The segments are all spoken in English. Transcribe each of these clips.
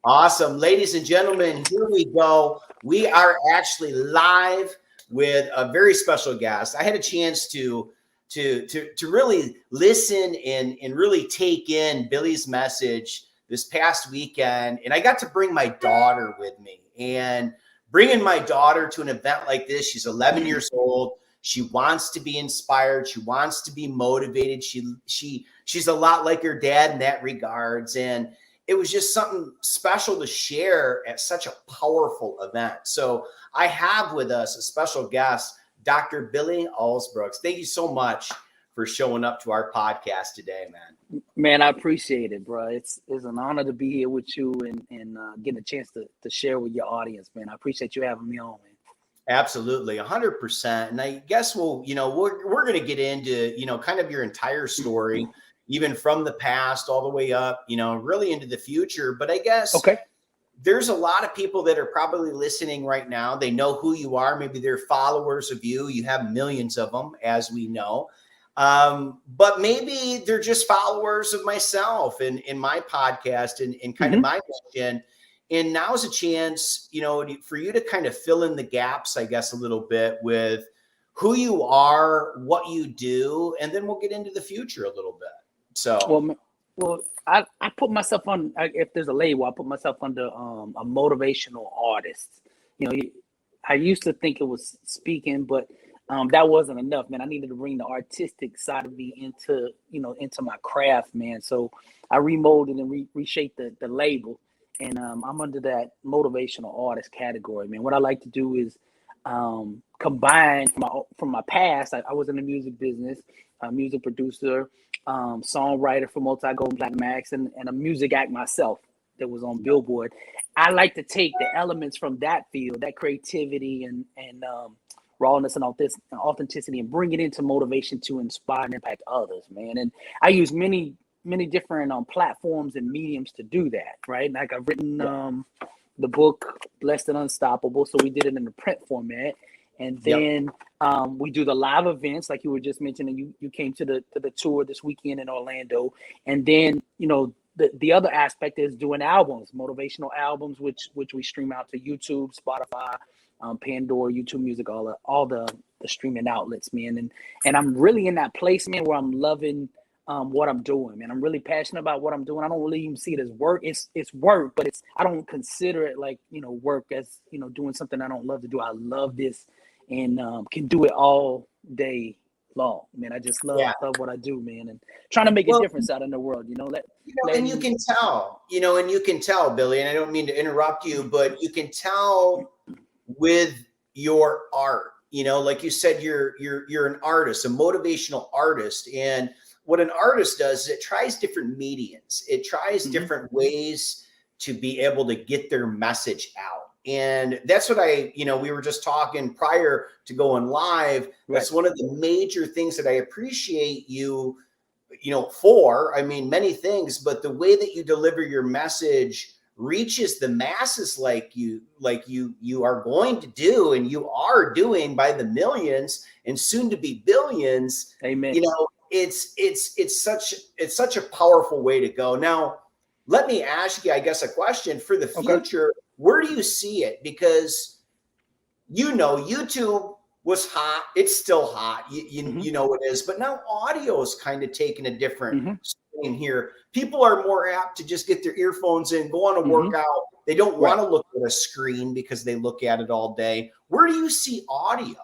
Awesome. Ladies and gentlemen, here we go. We are actually live with a very special guest. I had a chance to really listen and really take in Billy's message this past weekend. And I got to bring my daughter with me. And bringing my daughter to an event like this, she's 11 years old. She wants to be inspired. She wants to be motivated. She's a lot like her dad in that regards. And it was just something special to share at such a powerful event. So I have with us a special guest, Dr. Billy Alsbrooks. Thank you so much for showing up to our podcast today, man. Man, I appreciate it, bro. It's an honor to be here with you and getting a chance to share with your audience, man. I appreciate you having me on, man. Absolutely, 100%. And I guess we're going to get into, kind of your entire story, even from the past all the way up, really into the future. But I guess there's a lot of people that are probably listening right now. They know who you are. Maybe they're followers of you. You have millions of them, as we know. But maybe they're just followers of myself and in my podcast and kind of my mission. And now's a chance, for you to kind of fill in the gaps, I guess, a little bit with who you are, what you do, and then we'll get into the future a little bit. So, well, I put myself on, if there's a label, I put myself under a motivational artist. I used to think it was speaking, but that wasn't enough, man. I needed to bring the artistic side of me into my craft, man. So I remolded and reshaped the label. And I'm under that motivational artist category, man. What I like to do is combine from my past. I was in the music business, a music producer, songwriter for multi-gold platinum acts, and a music act myself that was on Billboard. I like to take the elements from that field, that creativity and rawness and authenticity, and bring it into motivation to inspire and impact others, man. And I use many different platforms and mediums to do that, right? Like I've written the book Blessed and Unstoppable, so we did it in the print format, and then we do the live events, like you were just mentioning. You came to the tour this weekend in Orlando, and then the other aspect is doing albums, motivational albums, which we stream out to YouTube, Spotify, Pandora, YouTube Music, all the streaming outlets, man. And I'm really in that place, man, where I'm loving what I'm doing, man. I'm really passionate about what I'm doing. I don't really even see it as work. It's work, but I don't consider it like, work as, doing something I don't love to do. I love this and can do it all day long, man. I just love what I do, man, and trying to make a difference out in the world, and you can tell, Billy, and I don't mean to interrupt you, but you can tell with your art, like you said, you're an artist, a motivational artist. And what an artist does is it tries different mediums. It tries different ways to be able to get their message out. And that's what we were just talking prior to going live. That's one of the major things that I appreciate you, for, many things, but the way that you deliver your message reaches the masses like you are going to do, and you are doing by the millions and soon to be billions. Amen. It's such a powerful way to go. Now, let me ask you, I guess, a question for the future. Where do you see it? Because YouTube was hot. It's still hot. You know it is. But now audio is kind of taking a different swing here. People are more apt to just get their earphones in, go on a workout. They don't want to look at a screen because they look at it all day. Where do you see audio?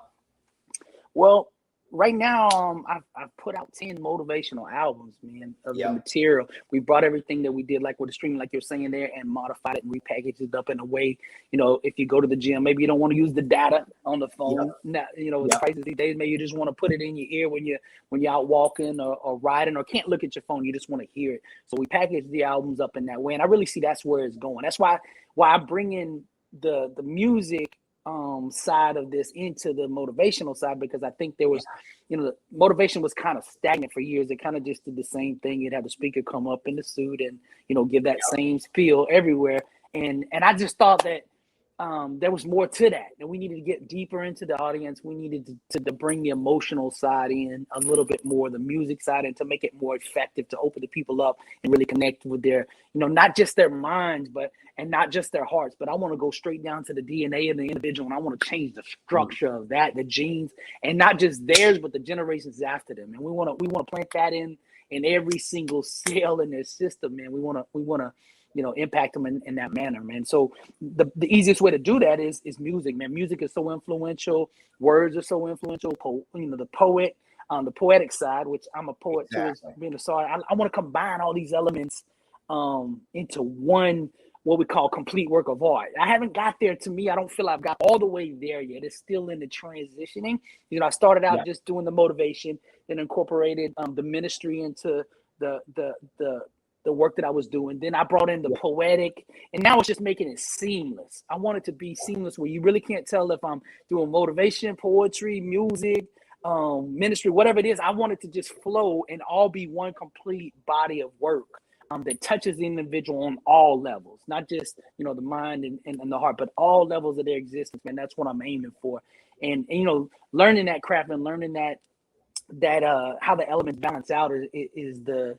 Well, right now, I've put out 10 motivational albums, man, of the material. We brought everything that we did, like with the streaming, like you're saying there, and modified it and repackaged it up in a way, if you go to the gym, maybe you don't want to use the data on the phone. Now, with prices these days, maybe you just want to put it in your ear when you're out walking or riding, or can't look at your phone. You just want to hear it. So we package the albums up in that way. And I really see that's where it's going. That's why I bring in the music side of this into the motivational side, because I think there was, the motivation was kind of stagnant for years. It kind of just did the same thing. You'd have the speaker come up in the suit and, give that same spiel everywhere. And I just thought that there was more to that, and we needed to get deeper into the audience. We needed to bring the emotional side in a little bit more, the music side, and to make it more effective, to open the people up and really connect with their, not just their minds, and not just their hearts, but I want to go straight down to the DNA of the individual, and I want to change the structure of that, the genes, and not just theirs, but the generations after them. And we want to plant that in every single cell in their system, man. We want to impact them in that manner, man. So the easiest way to do that is music, man. Music is so influential. Words are so influential. The poetic side, which I'm a poet too, is being a song. I want to combine all these elements into one, what we call complete work of art. I haven't got there. To me, I don't feel I've got all the way there yet. It's still in the transitioning. I started out just doing the motivation, then incorporated the ministry into the work that I was doing. Then I brought in the poetic, and now it's just making it seamless. I want it to be seamless where you really can't tell if I'm doing motivation, poetry, music, ministry, whatever it is. I want it to just flow and all be one complete body of work that touches the individual on all levels, not just, the mind and the heart, but all levels of their existence, man. That's what I'm aiming for. And learning that craft and learning that how the elements balance out is the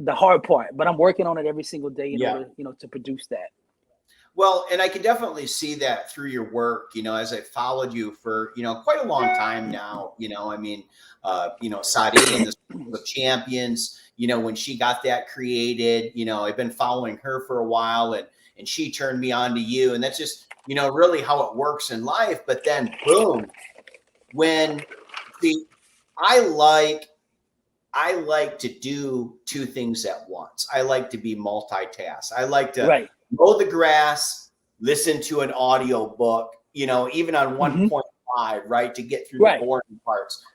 hard part, but I'm working on it every single day in order, to produce that. Well, and I can definitely see that through your work, as I followed you for, quite a long time now, Sadi and the Champions, when she got that created, I've been following her for a while, and she turned me on to you. And that's just, really how it works in life. But then boom, I like to do two things at once. I like to be multitask. I like to mow the grass, listen to an audio book, even on 1.5, right, to get through the boring parts.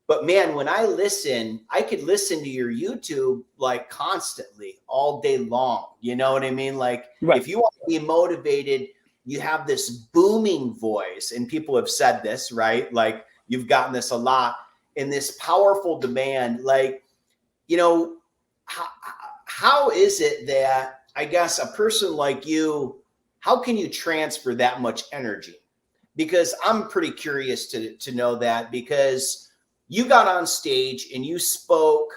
But man, when I listen, I could listen to your YouTube like constantly all day long. You know what I mean? Like if you want to be motivated, you have this booming voice, and people have said this, right? Like you've gotten this a lot. In this powerful demand, like, how is it that, I guess, a person like you, how can you transfer that much energy? Because I'm pretty curious to know that, because you got on stage and you spoke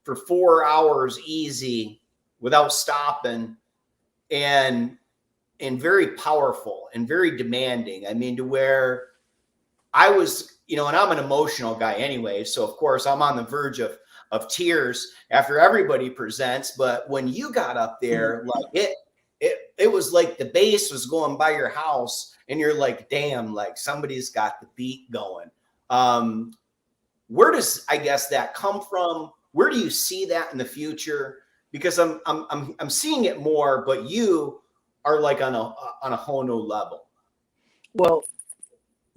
for 4 hours easy without stopping, and very powerful and very demanding. I mean, to where I was, and I'm an emotional guy anyway. So of course I'm on the verge of tears after everybody presents. But when you got up there, like it was like the bass was going by your house, and you're like, damn, like somebody's got the beat going. Where does, I guess, that come from? Where do you see that in the future? Because I'm seeing it more, but you are like on a whole new level. Well,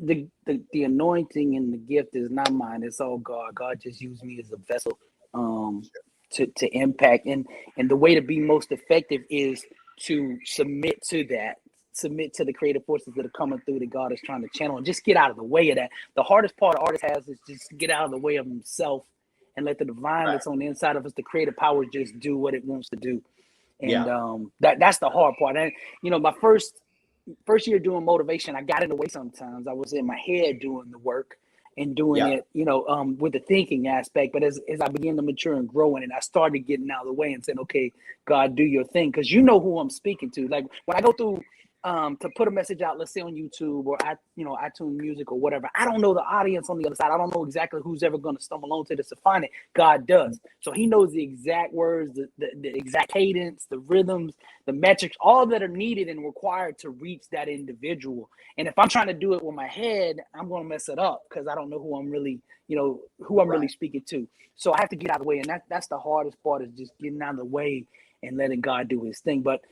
the anointing and the gift is not mine. It's all God. God just used me as a vessel to impact. And the way to be most effective is to submit to the creative forces that are coming through that God is trying to channel, and just get out of the way of that. The hardest part an artist has is just get out of the way of himself and let the divine that's on the inside of us, the creative power, just do what it wants to do. And that's the hard part. And my first year doing motivation, I got in the way sometimes. I was in my head doing the work and doing it, with the thinking aspect. But as I began to mature and grow in it, I started getting out of the way and saying, okay, God, do your thing. Because you know who I'm speaking to. Like when I go through to put a message out, let's say on YouTube or iTunes Music or whatever, I don't know the audience on the other side. I don't know exactly who's ever going to stumble onto this to find it. God does. So he knows the exact words, the exact cadence, the rhythms, the metrics, all that are needed and required to reach that individual. And if I'm trying to do it with my head, I'm going to mess it up because I don't know who I'm really, really speaking to. So I have to get out of the way. And that's the hardest part, is just getting out of the way and letting God do his thing. But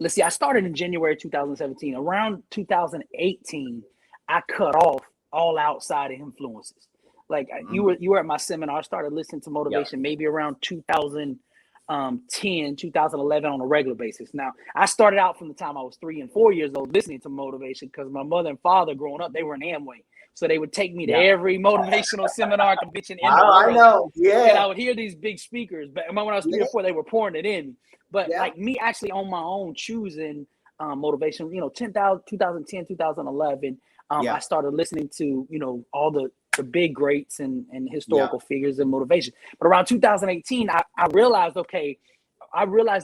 let's see, I started in January 2017. Around 2018, I cut off all outside influences. Like you were at my seminar. I started listening to motivation maybe around 2010, 2011 on a regular basis. Now, I started out from the time I was 3 and 4 years old listening to motivation, because my mother and father growing up, they were in Amway. So they would take me to every motivational seminar convention in the world. I know. Yeah. And I would hear these big speakers. But when I was 3 or 4, they were pouring it in. But like me actually on my own choosing motivation, 2010, 2011, I started listening to, all the big greats and historical figures and motivation. But around 2018, I realized,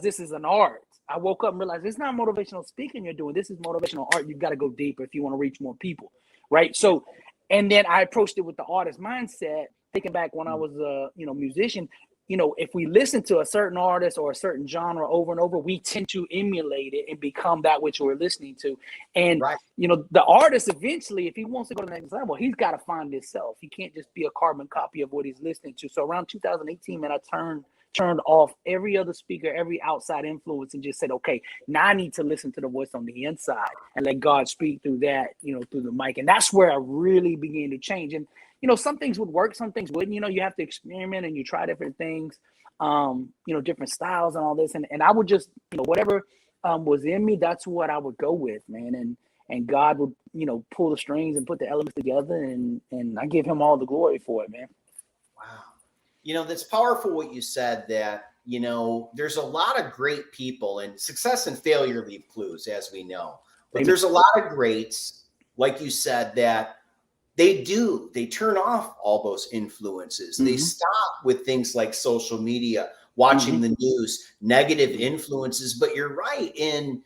this is an art. I woke up and realized it's not motivational speaking you're doing. This is motivational art. You've got to go deeper if you want to reach more people, right? So, and then I approached it with the artist mindset, thinking back when I was a, musician. If we listen to a certain artist or a certain genre over and over, we tend to emulate it and become that which we're listening to. And, the artist eventually, if he wants to go to the next level, he's got to find himself. He can't just be a carbon copy of what he's listening to. So around 2018, man, I turned off every other speaker, every outside influence, and just said, okay, now I need to listen to the voice on the inside and let God speak through that, through the mic. And that's where I really began to change. And, some things would work, some things wouldn't. You have to experiment and you try different things, different styles and all this. And I would just, whatever was in me, that's what I would go with, man. And God would, pull the strings and put the elements together. And I give him all the glory for it, man. Wow. That's powerful what you said, that, there's a lot of great people, and success and failure leave clues, as we know. But there's a lot of greats, like you said, that they turn off all those influences. They stop with things like social media, watching the news, negative influences. But you're right, in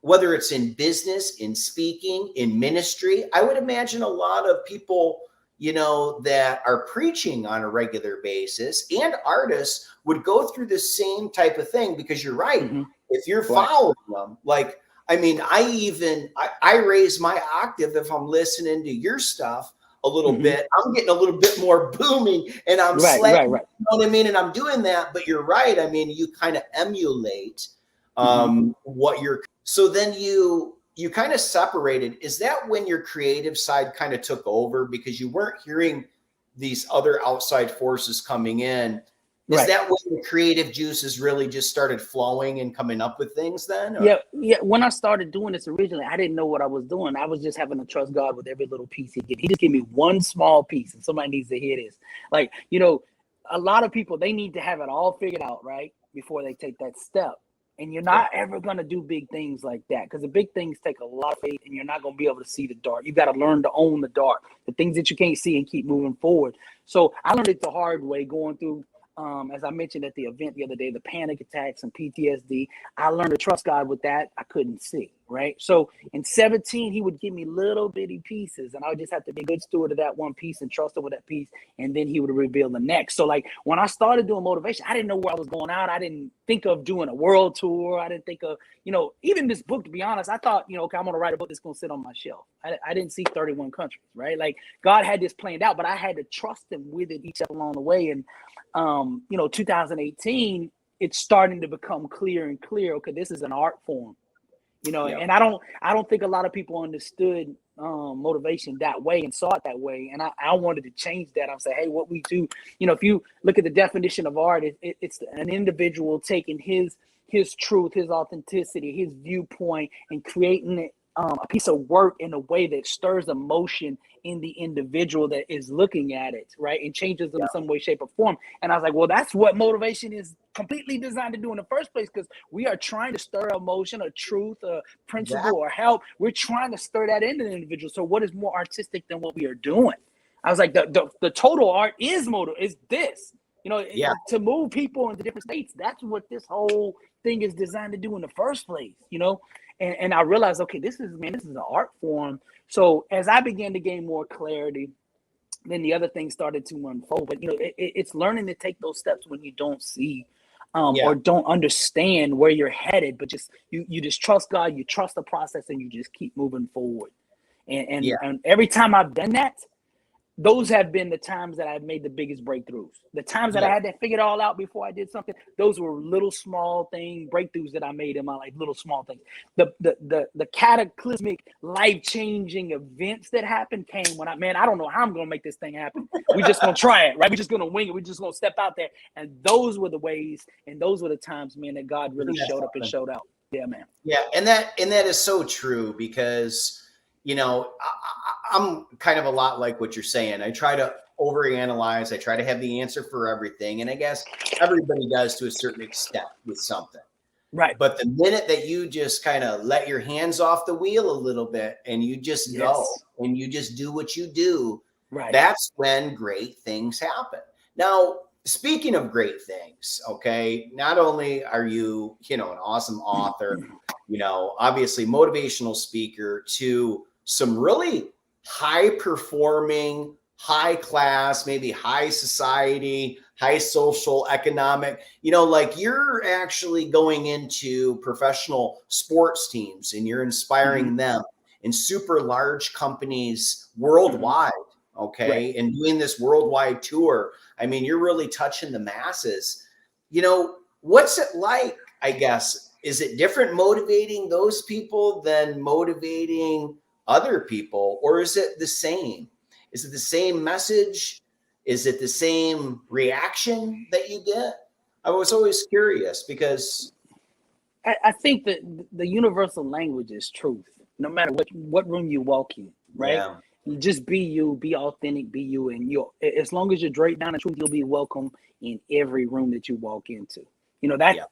whether it's in business, in speaking, in ministry, I would imagine a lot of people, that are preaching on a regular basis, and artists would go through the same type of thing, because you're right. If you're following them, like, I raise my octave if I'm listening to your stuff a little bit. I'm getting a little bit more booming, and I'm slapping, you know what I mean? And I'm doing that, but you're right. I mean, you kind of emulate what you're, so then you kind of separated. Is that when your creative side kind of took over, because you weren't hearing these other outside forces coming in? Is that when the creative juices really just started flowing and coming up with things then? Or? Yeah. When I started doing this originally, I didn't know what I was doing. I was just having to trust God with every little piece he gave. He just gave me one small piece, and somebody needs to hear this. Like, a lot of people, they need to have it all figured out, right, before they take that step. And you're not ever going to do big things like that, because the big things take a lot of faith, and you're not going to be able to see the dark. You got to learn to own the dark, the things that you can't see, and keep moving forward. So I learned it the hard way, going through, as I mentioned at the event the other day, the panic attacks and PTSD. I learned to trust God with that. I couldn't see, right? So in 17, he would give me little bitty pieces, and I would just have to be a good steward of that one piece and trust him with that piece, and then he would reveal the next. So like when I started doing motivation, I didn't know where I was going out. I didn't think of doing a world tour. I didn't think of, even this book, to be honest, I thought, okay, I'm going to write a book that's going to sit on my shelf. I didn't see 31 countries, right? Like God had this planned out, but I had to trust him with it each step along the way. And 2018, it's starting to become clear and clear. Okay, this is an art form, and I don't think a lot of people understood motivation that way and saw it that way. And I wanted to change that. I'm saying, hey, what we do, if you look at the definition of art, it's an individual taking his truth, his authenticity, his viewpoint, and creating a piece of work in a way that stirs emotion in the individual that is looking at it, right? And changes them in some way, shape, or form. And I was like, well, that's what motivation is completely designed to do in the first place, because we are trying to stir emotion, or truth, or principle, or help. We're trying to stir that into the individual. So what is more artistic than what we are doing? I was like, the total art is this, to move people into different states. That's what this whole thing is designed to do in the first place, And I realized, okay, this is an art form. So as I began to gain more clarity, then the other things started to unfold. But, it's learning to take those steps when you don't see or don't understand where you're headed, but just you just trust God, you trust the process, and you just keep moving forward. And every time I've done that, those have been the times that I've made the biggest breakthroughs. The times that I had to figure it all out before I did something, those were little small breakthroughs that I made in my life, little small things. The cataclysmic, life-changing events that happened came when I don't know how I'm going to make this thing happen. We're just going to try it, right? We're just going to wing it. We're just going to step out there. And those were the ways, and those were the times, man, that God really showed up and showed out. Yeah, man. Yeah, and that is so true, because I'm kind of a lot like what you're saying. I try to overanalyze. I try to have the answer for everything. And I guess everybody does to a certain extent with something. Right. But the minute that you just kind of let your hands off the wheel a little bit and you just go and you just do what you do, right, that's when great things happen. Now, speaking of great things, okay, not only are you, an awesome author, obviously motivational speaker, to some really high performing, high class, maybe high society, high social economic, like you're actually going into professional sports teams and you're inspiring them in super large companies worldwide. Okay. And doing this worldwide tour. I mean, you're really touching the masses. What's it like, I guess? Is it different motivating those people than motivating other people? Or is it the same? Is it the same message? Is it the same reaction that you get? I was always curious because I think that the universal language is truth. No matter what room you walk in, right? Yeah. You just be you, be authentic, be you, and as long as you're straight down the truth, you'll be welcome in every room that you walk into.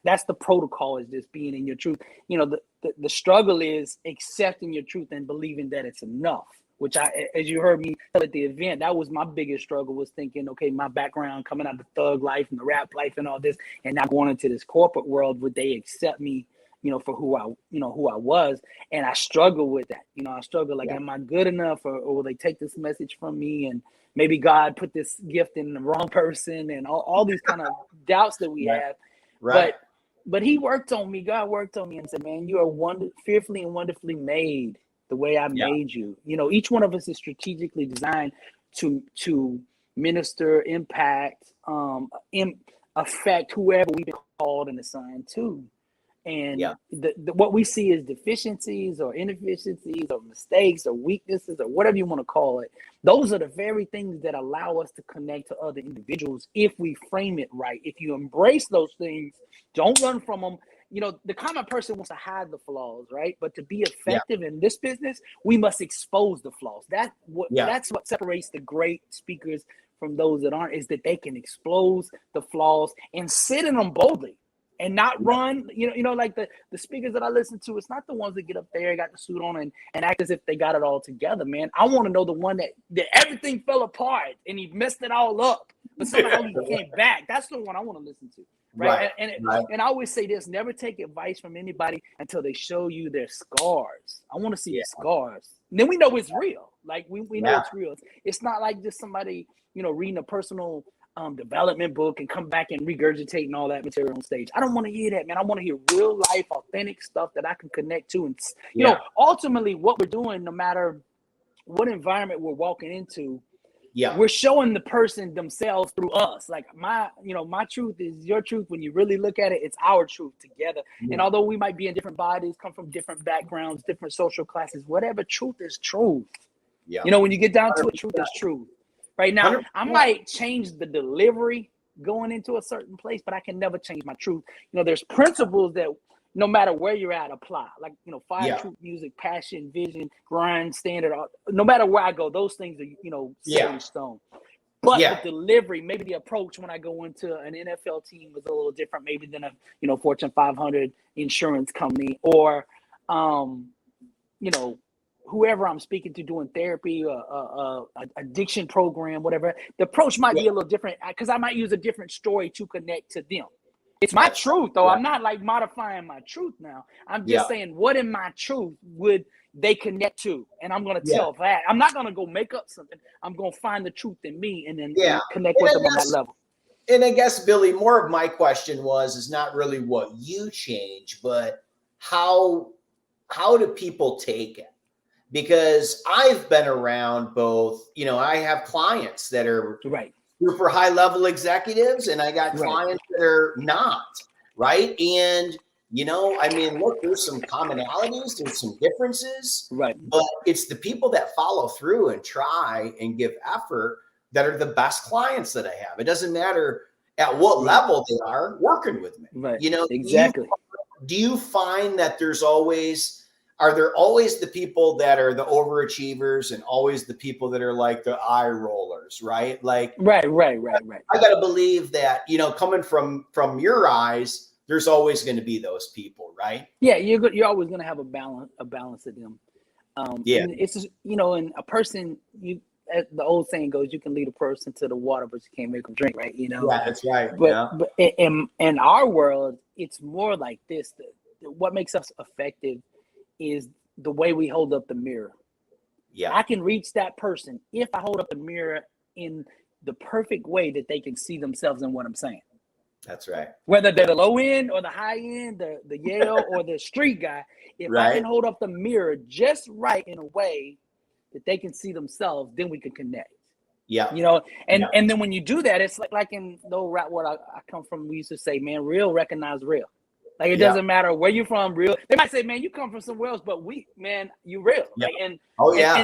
That's the protocol, is just being in your truth. The struggle is accepting your truth and believing that it's enough. Which as you heard me tell at the event, that was my biggest struggle, was thinking, okay, my background coming out of the thug life and the rap life and all this, and now going into this corporate world, would they accept me, for who I was? And I struggle with that. I struggle like, am I good enough, or will they take this message from me? And maybe God put this gift in the wrong person, and all these kind of doubts that we have. Right. But he worked on me. God worked on me and said, man, you are fearfully and wonderfully made. The way I made you. Each one of us is strategically designed to minister, impact, affect whoever we've been called and assigned to. And what we see is deficiencies or inefficiencies or mistakes or weaknesses or whatever you want to call it. Those are the very things that allow us to connect to other individuals if we frame it right. If you embrace those things, don't run from them. The common person wants to hide the flaws, right? But to be effective in this business, we must expose the flaws. That's what separates the great speakers from those that aren't, is that they can expose the flaws and sit in them boldly and not run. Like the speakers that I listen to, it's not the ones that get up there, got the suit on and act as if they got it all together, man. I want to know the one that everything fell apart and he messed it all up, but somehow he came back. That's the one I want to listen to. Right. And I always say this: never take advice from anybody until they show you their scars. I want to see the scars. And then we know it's real. Like we know it's real. It's not like just somebody, reading a personal development book and come back and regurgitating all that material on stage. I don't want to hear that, man. I want to hear real life, authentic stuff that I can connect to. And ultimately what we're doing, no matter what environment we're walking into, we're showing the person themselves through us. Like my truth is your truth. When you really look at it, it's our truth together. And although we might be in different bodies, come from different backgrounds, different social classes, whatever, truth is truth. When you get down to it, truth is truth. Right now, 100%. I might change the delivery going into a certain place, but I can never change my truth. There's principles that no matter where you're at, apply. Like, fire, truth, music, passion, vision, grind, standard. No matter where I go, those things are, set in stone. But the delivery, maybe the approach when I go into an NFL team is a little different, maybe than a, Fortune 500 insurance company, or, whoever I'm speaking to doing therapy, addiction program, whatever. The approach might be a little different because I might use a different story to connect to them. It's my truth, though. I'm not like modifying my truth now. I'm just saying, what in my truth would they connect to? And I'm going to tell that. I'm not going to go make up something. I'm going to find the truth in me and then connect with them on that level. And I guess, Billy, more of my question is not really what you change, but how do people take it? Because I've been around both, I have clients that are super high level executives, and I got clients that are not, right? And, look, there's some commonalities, there's some differences, but it's the people that follow through and try and give effort that are the best clients that I have. It doesn't matter at what level they are working with me. Exactly. Do you find that are there always the people that are the overachievers and always the people that are like the eye rollers, right? Like, right. I got to believe that, coming from your eyes, there's always going to be those people, right? Yeah, you're always going to have a balance of them. Yeah. And it's just, and a person, as the old saying goes, you can lead a person to the water, but you can't make them drink, right? Yeah, that's right. But in our world, it's more like this. What makes us effective is the way we hold up the mirror. Yeah. I can reach that person if I hold up the mirror in the perfect way that they can see themselves in what I'm saying. That's right. Whether they're the low end or the high end, the Yale or the street guy, if I can hold up the mirror just right in a way that they can see themselves, then we can connect. Yeah. And then when you do that, it's like in the old rap world I come from, we used to say, man, real recognize real. Like it doesn't matter where you're from, real. They might say, man, you come from somewhere else, but you real. Yeah. Like, and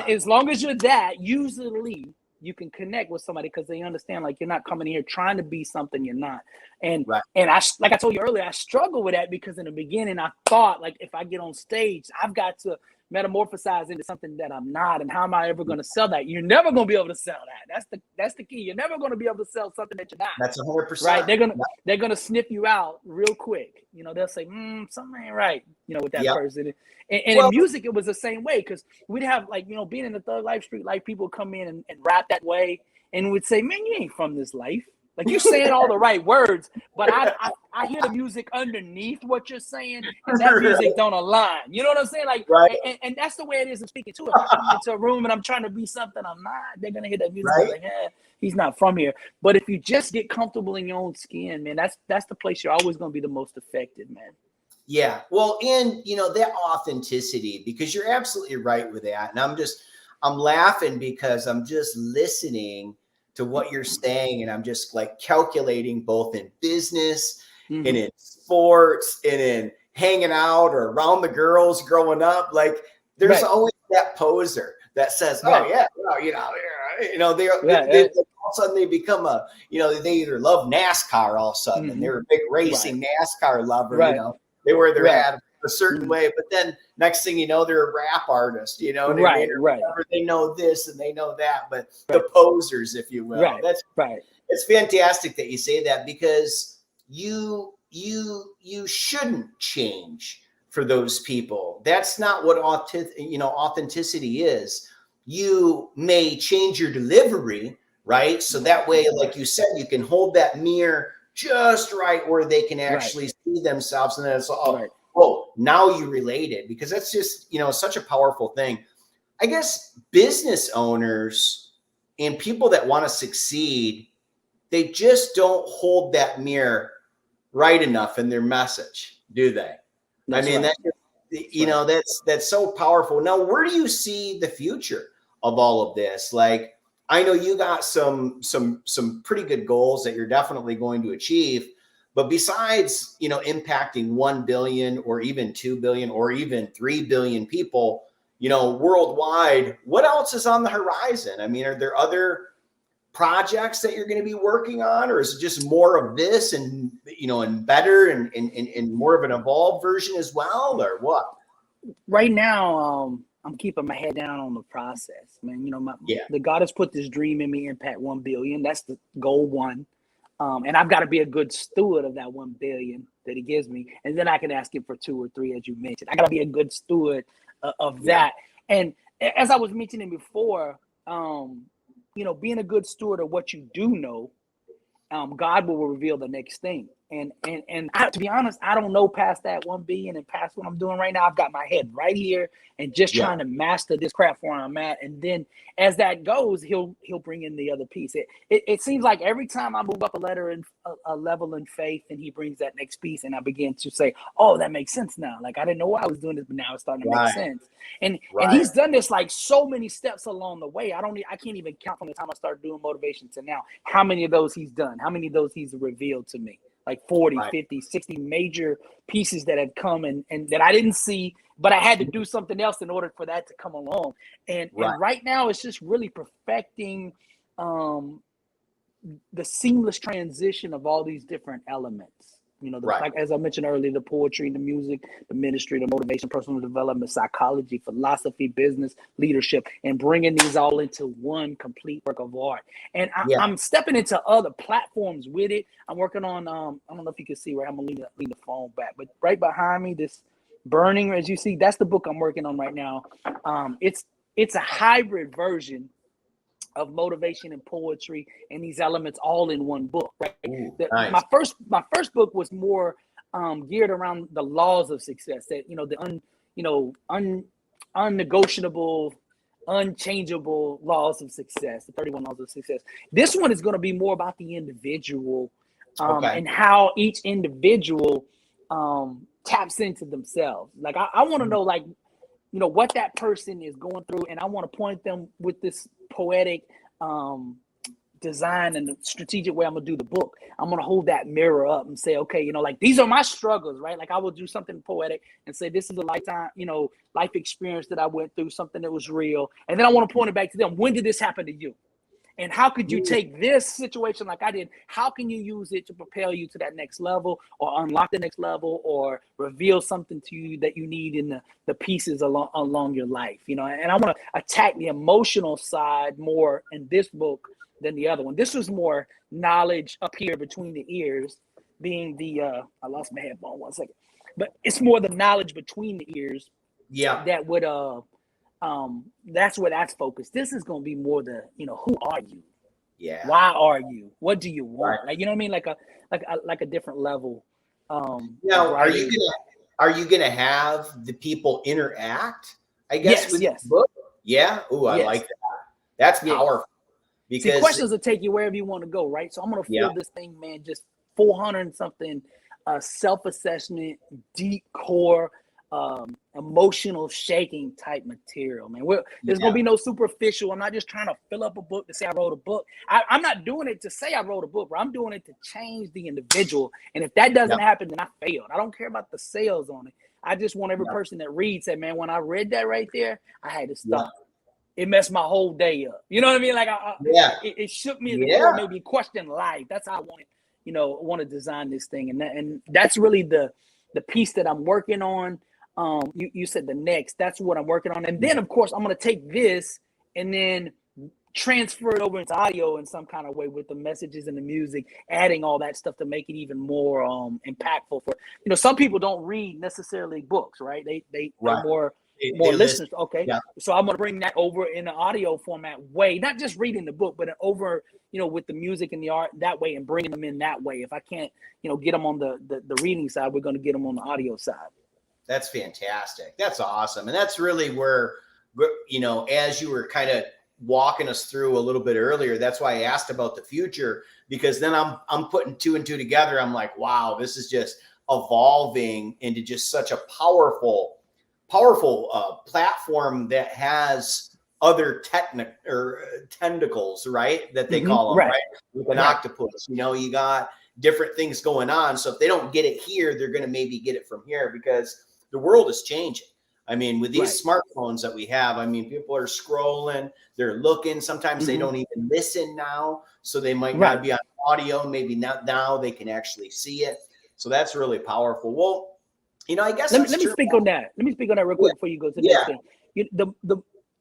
as long as you're that, usually you can connect with somebody because they understand, like, you're not coming here trying to be something you're not. And I, like I told you earlier, I struggle with that because in the beginning I thought, like, if I get on stage, I've got to metamorphosize into something that I'm not. And how am I ever going to sell that? You're never going to be able to sell that. That's the key. You're never going to be able to sell something that you're not. That's 100%. Right? They're gonna sniff you out real quick. They'll say, something ain't right, with that person. And in music, it was the same way because we'd have, like, being in the Thug Life Street, like, people come in and rap that way and would say, man, you ain't from this life. Like, you're saying all the right words, but I hear the music underneath what you're saying, and that music don't align. You know what I'm saying? Like, and that's the way it is in speaking too. If I come into a room and I'm trying to be something I'm not, they're gonna hear that music like, he's not from here. But if you just get comfortable in your own skin, man, that's the place you're always gonna be the most effective, man. Yeah. Well, and that authenticity, because you're absolutely right with that. And I'm laughing because I'm just listening to what you're saying, and I'm just like calculating both in business and in sports and in hanging out or around the girls growing up. Like, there's always that poser that says, oh yeah, well, they all of a sudden they become they either love NASCAR all of a sudden and they're a big racing NASCAR lover. They wear their hat a certain way, but then next thing you know, they're a rap artist, They know this and they know that, but the posers, if you will. That's right. It's fantastic that you say that, because you shouldn't change for those people. That's not what authenticity is. You may change your delivery, right? So that way, like you said, you can hold that mirror just right where they can actually see themselves, and then it's now you related, because that's just such a powerful thing. I guess business owners and people that want to succeed, they just don't hold that mirror right enough in their message, do they? That's so powerful. Now, where do you see the future of all of this? Like, I know you got some pretty good goals that you're definitely going to achieve, but besides, impacting 1 billion or even 2 billion or even 3 billion people, worldwide, what else is on the horizon? I mean, are there other projects that you're going to be working on, or is it just more of this and, and better and more of an evolved version as well, or what? Right now, I'm keeping my head down on the process, man. The God has put this dream in me, impact 1 billion. That's the goal one. And I've got to be a good steward of that 1 billion that he gives me. And then I can ask him for 2 or 3, as you mentioned. I got to be a good steward of that. And as I was mentioning before, being a good steward of what you do know, God will reveal the next thing. And to be honest, I don't know past that 1 billion and past what I'm doing right now. I've got my head right here and just trying to master this craft where I'm at. And then as that goes, he'll bring in the other piece. It seems like every time I move up a level in faith, and he brings that next piece, and I begin to say, oh, that makes sense now. Like, I didn't know why I was doing this, but now it's starting to make sense. And he's done this like so many steps along the way. I can't even count from the time I started doing motivation to now how many of those he's done, how many of those he's revealed to me. Like 40, 50, 60 major pieces that have come and that I didn't see, but I had to do something else in order for that to come along. And right now it's just really perfecting the seamless transition of all these different elements. You know, Right. like as I mentioned earlier, the poetry, the music, the ministry, the motivation, personal development, psychology, philosophy, business, leadership, and bringing these all into one complete work of art. And Yeah. I'm stepping into other platforms with it. I'm working on, I don't know if you can see, right? I'm gonna leave the phone back, but right behind me, this Burning, as you see, that's the book I'm working on right now. It's a hybrid version of motivation and poetry and these elements all in one book, right? Ooh, My nice. first book was more geared around the laws of success, that unnegotiable, unchangeable laws of success, the 31 laws of success. This one is going to be more about the individual, Okay. and how each individual taps into themselves. Like I want to know, like, what that person is going through, and I want to point them with this poetic design and the strategic way I'm gonna do the book. I'm gonna hold that mirror up and say, okay, like these are my struggles, right? Like I will do something poetic and say, this is a lifetime, life experience that I went through, something that was real. And then I want to point it back to them. When did this happen to you? And how could you take this situation like I did? How can you use it to propel you to that next level, or unlock the next level, or reveal something to you that you need in the pieces along your life? And I want to attack the emotional side more in this book than the other one. This was more knowledge up here between the ears, being I lost my headphone 1 second, but it's more the knowledge between the ears. Yeah. That would that's where that's focused. This is going to be more the, who are you? Yeah. Why are you? What do you want? Right. Like, you know what I mean? Like a different level. Now, are you gonna have the people interact, I guess, Yes, with yes. the book? Yeah. Oh, I Yes. like that. That's Yeah. powerful. See, Because questions will take you wherever you want to go, right? So I'm going to fill this thing, man, just 400 and something self-assessment, deep core, emotional shaking type material, man. There's going to be no superficial. I'm not just trying to fill up a book to say I wrote a book. I'm not doing it to say I wrote a book, bro. I'm doing it to change the individual. And if that doesn't happen, then I failed. I don't care about the sales on it. I just want every person that reads that, man, when I read that right there, I had to stop. It messed my whole day up. You know what I mean? Like it shook me at the core, maybe question life. That's how I want to design this thing. And that's really the piece that I'm working on. You said the next, that's what I'm working on. And then of course I'm going to take this and then transfer it over into audio in some kind of way with the messages and the music, adding all that stuff to make it even more impactful for, some people don't read necessarily books, right? They're more listeners. Okay. Yeah. So I'm going to bring that over in an audio format way, not just reading the book, but over, with the music and the art that way, and bringing them in that way. If I can't, get them on the reading side, we're going to get them on the audio side. That's fantastic. That's awesome. And that's really where, as you were kind of walking us through a little bit earlier, that's why I asked about the future, because then I'm putting two and two together. I'm like, wow, this is just evolving into just such a powerful platform that has other tentacles, right? That they call them, right? With an octopus, you got different things going on. So if they don't get it here, they're going to maybe get it from here, because the world is changing. I mean, with these smartphones that we have, I mean, people are scrolling, they're looking. Sometimes they don't even listen now. So they might not be on audio. Maybe not now they can actually see it. So that's really powerful. Well, I guess let me speak on that. Let me speak on that real quick before you go to the next thing.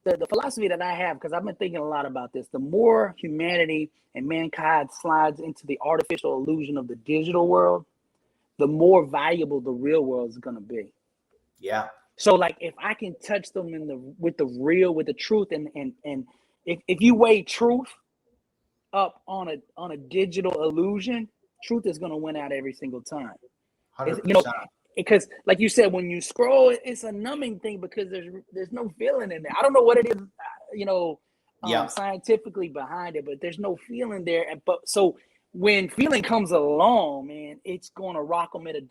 The philosophy that I have, because I've been thinking a lot about this, the more humanity and mankind slides into the artificial illusion of the digital world, the more valuable the real world is going to be. Yeah. So like, if I can touch them with the truth, and if you weigh truth up on a digital illusion, truth is going to win out every single time. 100%. Because like you said, when you scroll, it's a numbing thing, because there's no feeling in there. I don't know what it is, scientifically behind it, but there's no feeling there. But so when feeling comes along, man, it's going to rock them at a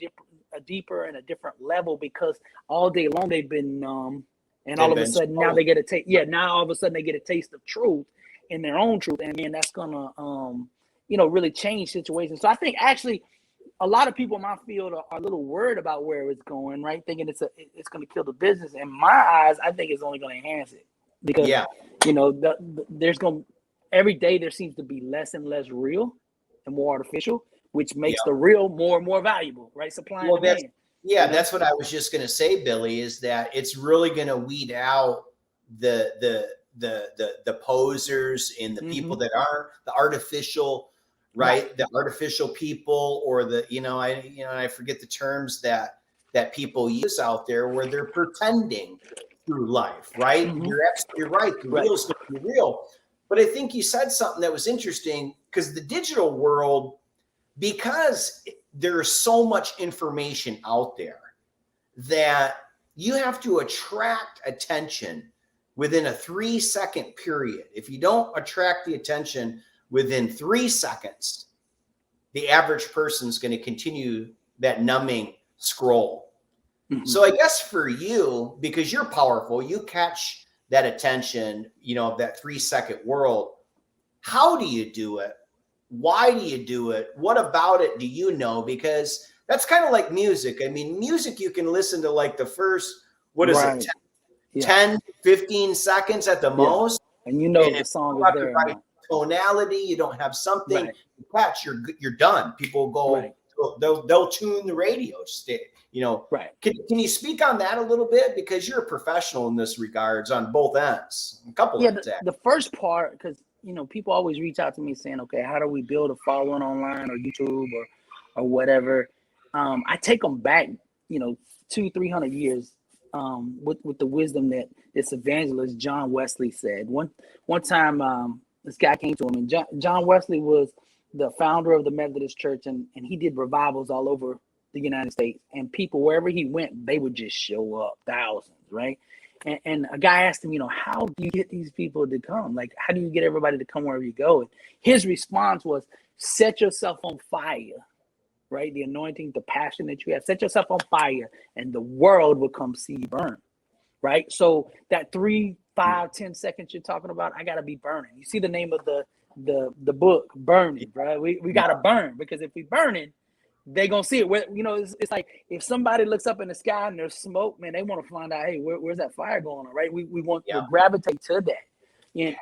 deeper and a different level, because all day long they've been numb, and all of a sudden now they get a taste. Yeah, now all of a sudden they get a taste of truth, in their own truth, and man, that's gonna really change situations. So I think actually, a lot of people in my field are a little worried about where it's going, right? Thinking it's going to kill the business. In my eyes, I think it's only going to enhance it, because there's going every day there seems to be less and less real and more artificial. which makes the real more and more valuable, right? Supply and demand. That's what I was just going to say, Billy, is that it's really going to weed out the posers and the people that are the artificial, right? The artificial people, or I forget the terms that people use out there where they're pretending through life, right? You're right. The real is going to be real. But I think you said something that was interesting, because the digital world, because there's so much information out there that you have to attract attention within a 3-second period. If you don't attract the attention within 3 seconds, the average person's going to continue that numbing scroll. So I guess for you, because you're powerful, you catch that attention, of that 3-second world. How do you do it? Why do you do it? What about it do you know? Because that's kind of like music. I mean, music, you can listen to like the first, 10, 15 seconds at the most. And the song is there. Right tonality, you don't have something to catch, you're done. People go, they'll tune the radio. Can you speak on that a little bit? Because you're a professional in this regards on both ends. A couple of the first part, because people always reach out to me saying, okay, how do we build a following online or YouTube or whatever? I take them back, 200-300 years with the wisdom that this evangelist John Wesley said. One time, this guy came to him, and John Wesley was the founder of the Methodist Church, and he did revivals all over the United States. And people, wherever he went, they would just show up, thousands, right? And a guy asked him, how do you get these people to come? Like, how do you get everybody to come wherever you go? And his response was, set yourself on fire, right? The anointing, the passion that you have, set yourself on fire, and the world will come see you burn, right? So that 3, 5, 10 seconds you're talking about, I got to be burning. You see the name of the book, Burning, right? We got to burn, because if we burning, they gonna see it. It's like if somebody looks up in the sky and there's smoke, man, they want to find out, hey, where's that fire going on, right? We want to gravitate to that,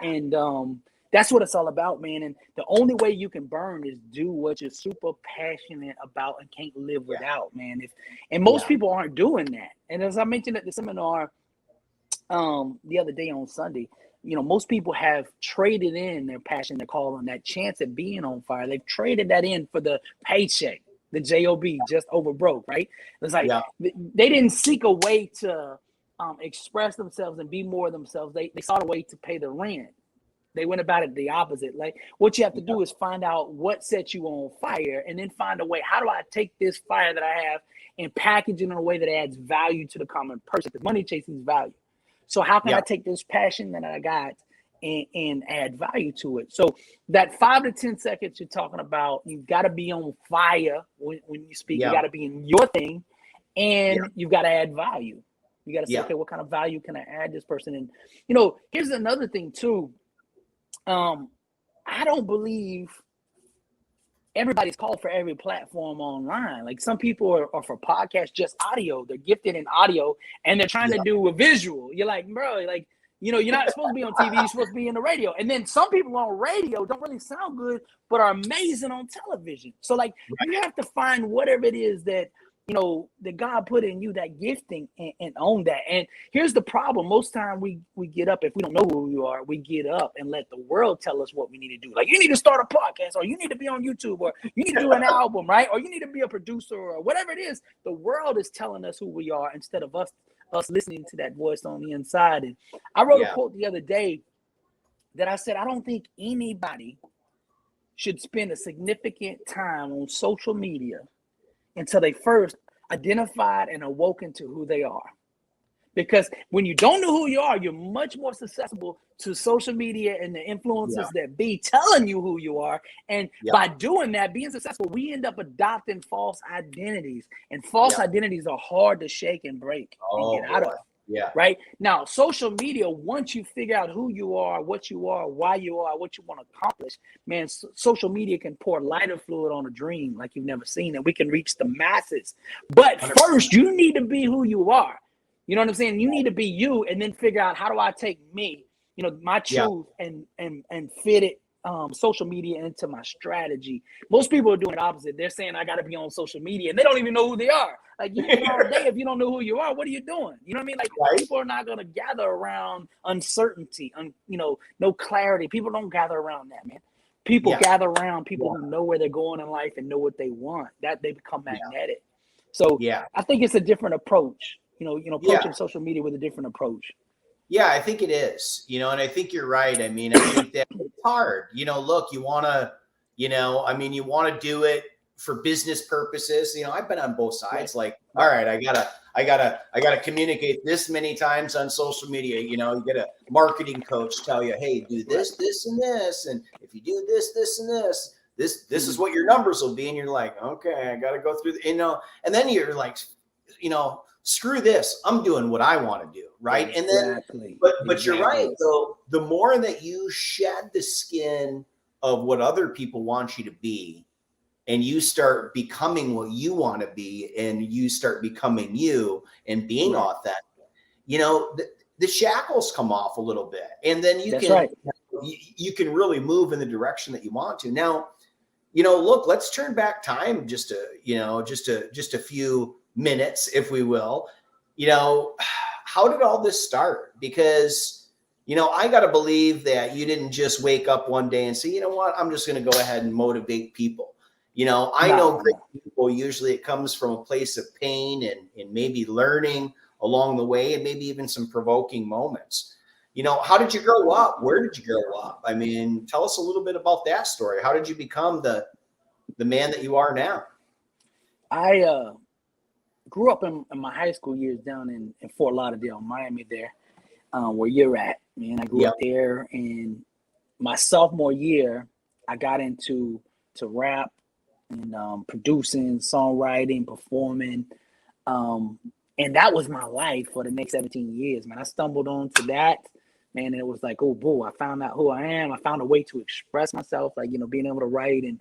and that's what it's all about, man. And the only way you can burn is do what you're super passionate about and can't live without, man. And most people aren't doing that. And as I mentioned at the seminar the other day on Sunday, most people have traded in their passion, their calling, that chance at being on fire. They've traded that in for the paycheck. The job, just over broke, right? It's like they didn't seek a way to express themselves and be more themselves. They sought a way to pay the rent. They went about it the opposite. Like, what you have to do is find out what sets you on fire, and then find a way. How do I take this fire that I have and package it in a way that adds value to the common person? Because money chases value. So how can I take this passion that I got and add value to it? So that 5 to 10 seconds you're talking about, you've got to be on fire when you speak. You got to be in your thing, and you've got to add value. You got to say, okay, what kind of value can I add this person? And here's another thing too. I don't believe everybody's called for every platform online. Like, some people are for podcasts, just audio. They're gifted in audio, and they're trying to do a visual. You're like, bro, like, you're not supposed to be on TV. You're supposed to be in the radio. And then some people on radio don't really sound good, but are amazing on television. So, like, you have to find whatever it is that, that God put in you, that gifting, and own that. And here's the problem. Most time we get up, if we don't know who we are, we get up and let the world tell us what we need to do. Like, you need to start a podcast, or you need to be on YouTube, or you need to do an album, right? Or you need to be a producer, or whatever it is. The world is telling us who we are instead of us listening to that voice on the inside. And I wrote a quote the other day that I said, I don't think anybody should spend a significant time on social media until they first identified and awoken to who they are. Because when you don't know who you are, you're much more susceptible to social media and the influences that be telling you who you are. And by doing that, being successful, we end up adopting false identities. And false identities are hard to shake and break and get out of. Right? Now, social media, once you figure out who you are, what you are, why you are, what you want to accomplish, man, social media can pour lighter fluid on a dream like you've never seen, and we can reach the masses. But first, you need to be who you are. You know what I'm saying? You need to be you, and then figure out, how do I take me, my truth, and fit it social media into my strategy. Most people are doing the opposite. They're saying I got to be on social media, and they don't even know who they are. Like, you can all day if you don't know who you are. What are you doing? You know what I mean? Like, Right. people are not going to gather around uncertainty, no clarity. People don't gather around that, man. People gather around people who know where they're going in life and know what they want. That they become magnetic. So I think it's a different approach. Approaching social media with a different approach. Yeah, I think it is, and I think you're right. I mean, I think that it's hard, look, you want to, you want to do it for business purposes. I've been on both sides. Like, all right, I gotta communicate this many times on social media. You get a marketing coach tell you, hey, do this, this, and this. And if you do this, this, and this is what your numbers will be. And you're like, okay, I got to go through and then you're like, screw this. I'm doing what I want to do. Right. Exactly. And then, but you're right. So the more that you shed the skin of what other people want you to be, and you start becoming what you want to be, and you start becoming you and being authentic, the shackles come off a little bit, and then you can really move in the direction that you want to. Now, look, let's turn back time just a few minutes, if we will. How did all this start? Because, I got to believe that you didn't just wake up one day and say, you know what, I'm just going to go ahead and motivate people. I know great people, usually it comes from a place of pain and maybe learning along the way, and maybe even some provoking moments. How did you grow up? Where did you grow up? I mean, tell us a little bit about that story. How did you become the man that you are now? I grew up in my high school years down in Fort Lauderdale, Miami there, where you're at, man. I grew up there, and my sophomore year, I got into rap and producing, songwriting, performing. And that was my life for the next 17 years, man. I stumbled onto that, man, and it was like, oh, boy, I found out who I am. I found a way to express myself, like, being able to write and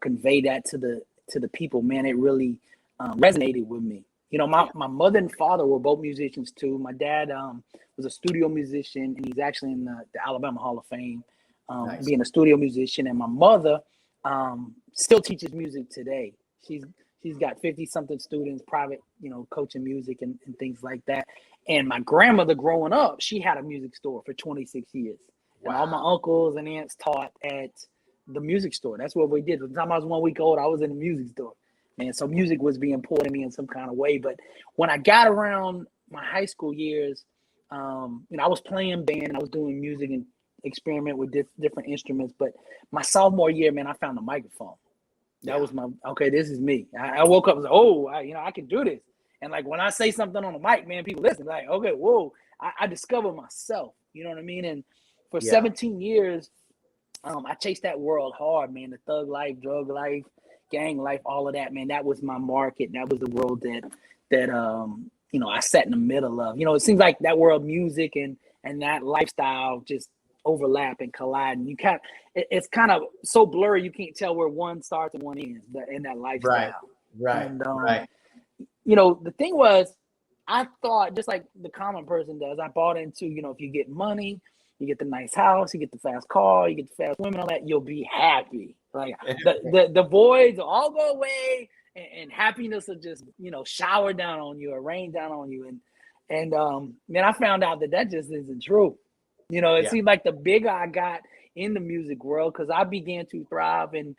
convey that to the people, man. It really resonated with me. My mother and father were both musicians too. My dad was a studio musician, and he's actually in the Alabama Hall of Fame, being a studio musician. And my mother still teaches music today. She's got 50-something students, private, coaching music and things like that. And my grandmother growing up, she had a music store for 26 years. Wow. And all my uncles and aunts taught at the music store. That's what we did. By the time I was 1 week old, I was in the music store. And so music was being poured in me in some kind of way. But when I got around my high school years, I was playing band, I was doing music and experiment with different instruments. But my sophomore year, man, I found a microphone. That was this is me. I woke up and said, I can do this. And like, when I say something on the mic, man, people listen, like, okay, whoa, I discovered myself, you know what I mean? And for 17 years, I chased that world hard, man. The thug life, drug life, gang life, all of that, man. That was my market. That was the world that I sat in the middle of. It seems like that world, music and that lifestyle just overlap and collide, and it's kind of so blurry you can't tell where one starts and one ends in that lifestyle. Right. And the thing was, I thought, just like the common person does, I bought into, if you get money, you get the nice house, you get the fast car, you get the fast women, all that, you'll be happy. Like the voids will all go away, and happiness will just shower down on you or rain down on you. And man, I found out that just isn't true. It seemed like the bigger I got in the music world, because I began to thrive and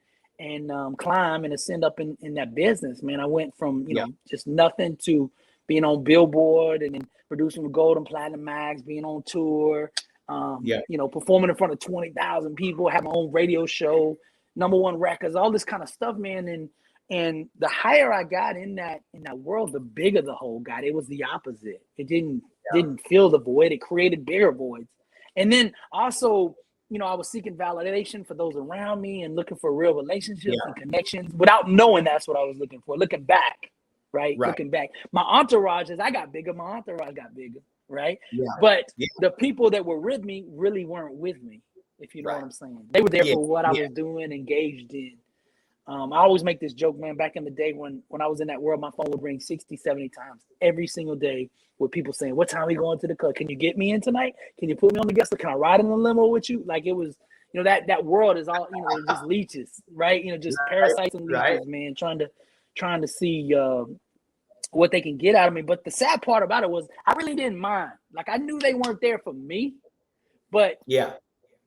climb and ascend up in that business, man. I went from just nothing to being on Billboard and then producing with gold and platinum mags, being on tour, performing in front of 20,000 people, have my own radio show, #1 records, all this kind of stuff, man. And the higher I got in that world, the bigger the hole got. It was the opposite. It didn't fill the void. It created bigger voids. And then also, I was seeking validation for those around me and looking for real relationships and connections without knowing that's what I was looking for. Looking back, right? Looking back. My entourage, as I got bigger, my entourage got bigger, right? Yeah. But the people that were with me really weren't with me, if you know what I'm saying. They were there for what I was doing, engaged in. I always make this joke, man. Back in the day when I was in that world, my phone would ring 60, 70 times every single day with people saying, what time are we going to the club? Can you get me in tonight? Can you put me on the guest list? Can I ride in the limo with you? Like, it was, that world is all, just leeches, right? Just parasites and leeches, man, trying to see what they can get out of me. But the sad part about it was I really didn't mind. Like, I knew they weren't there for me, but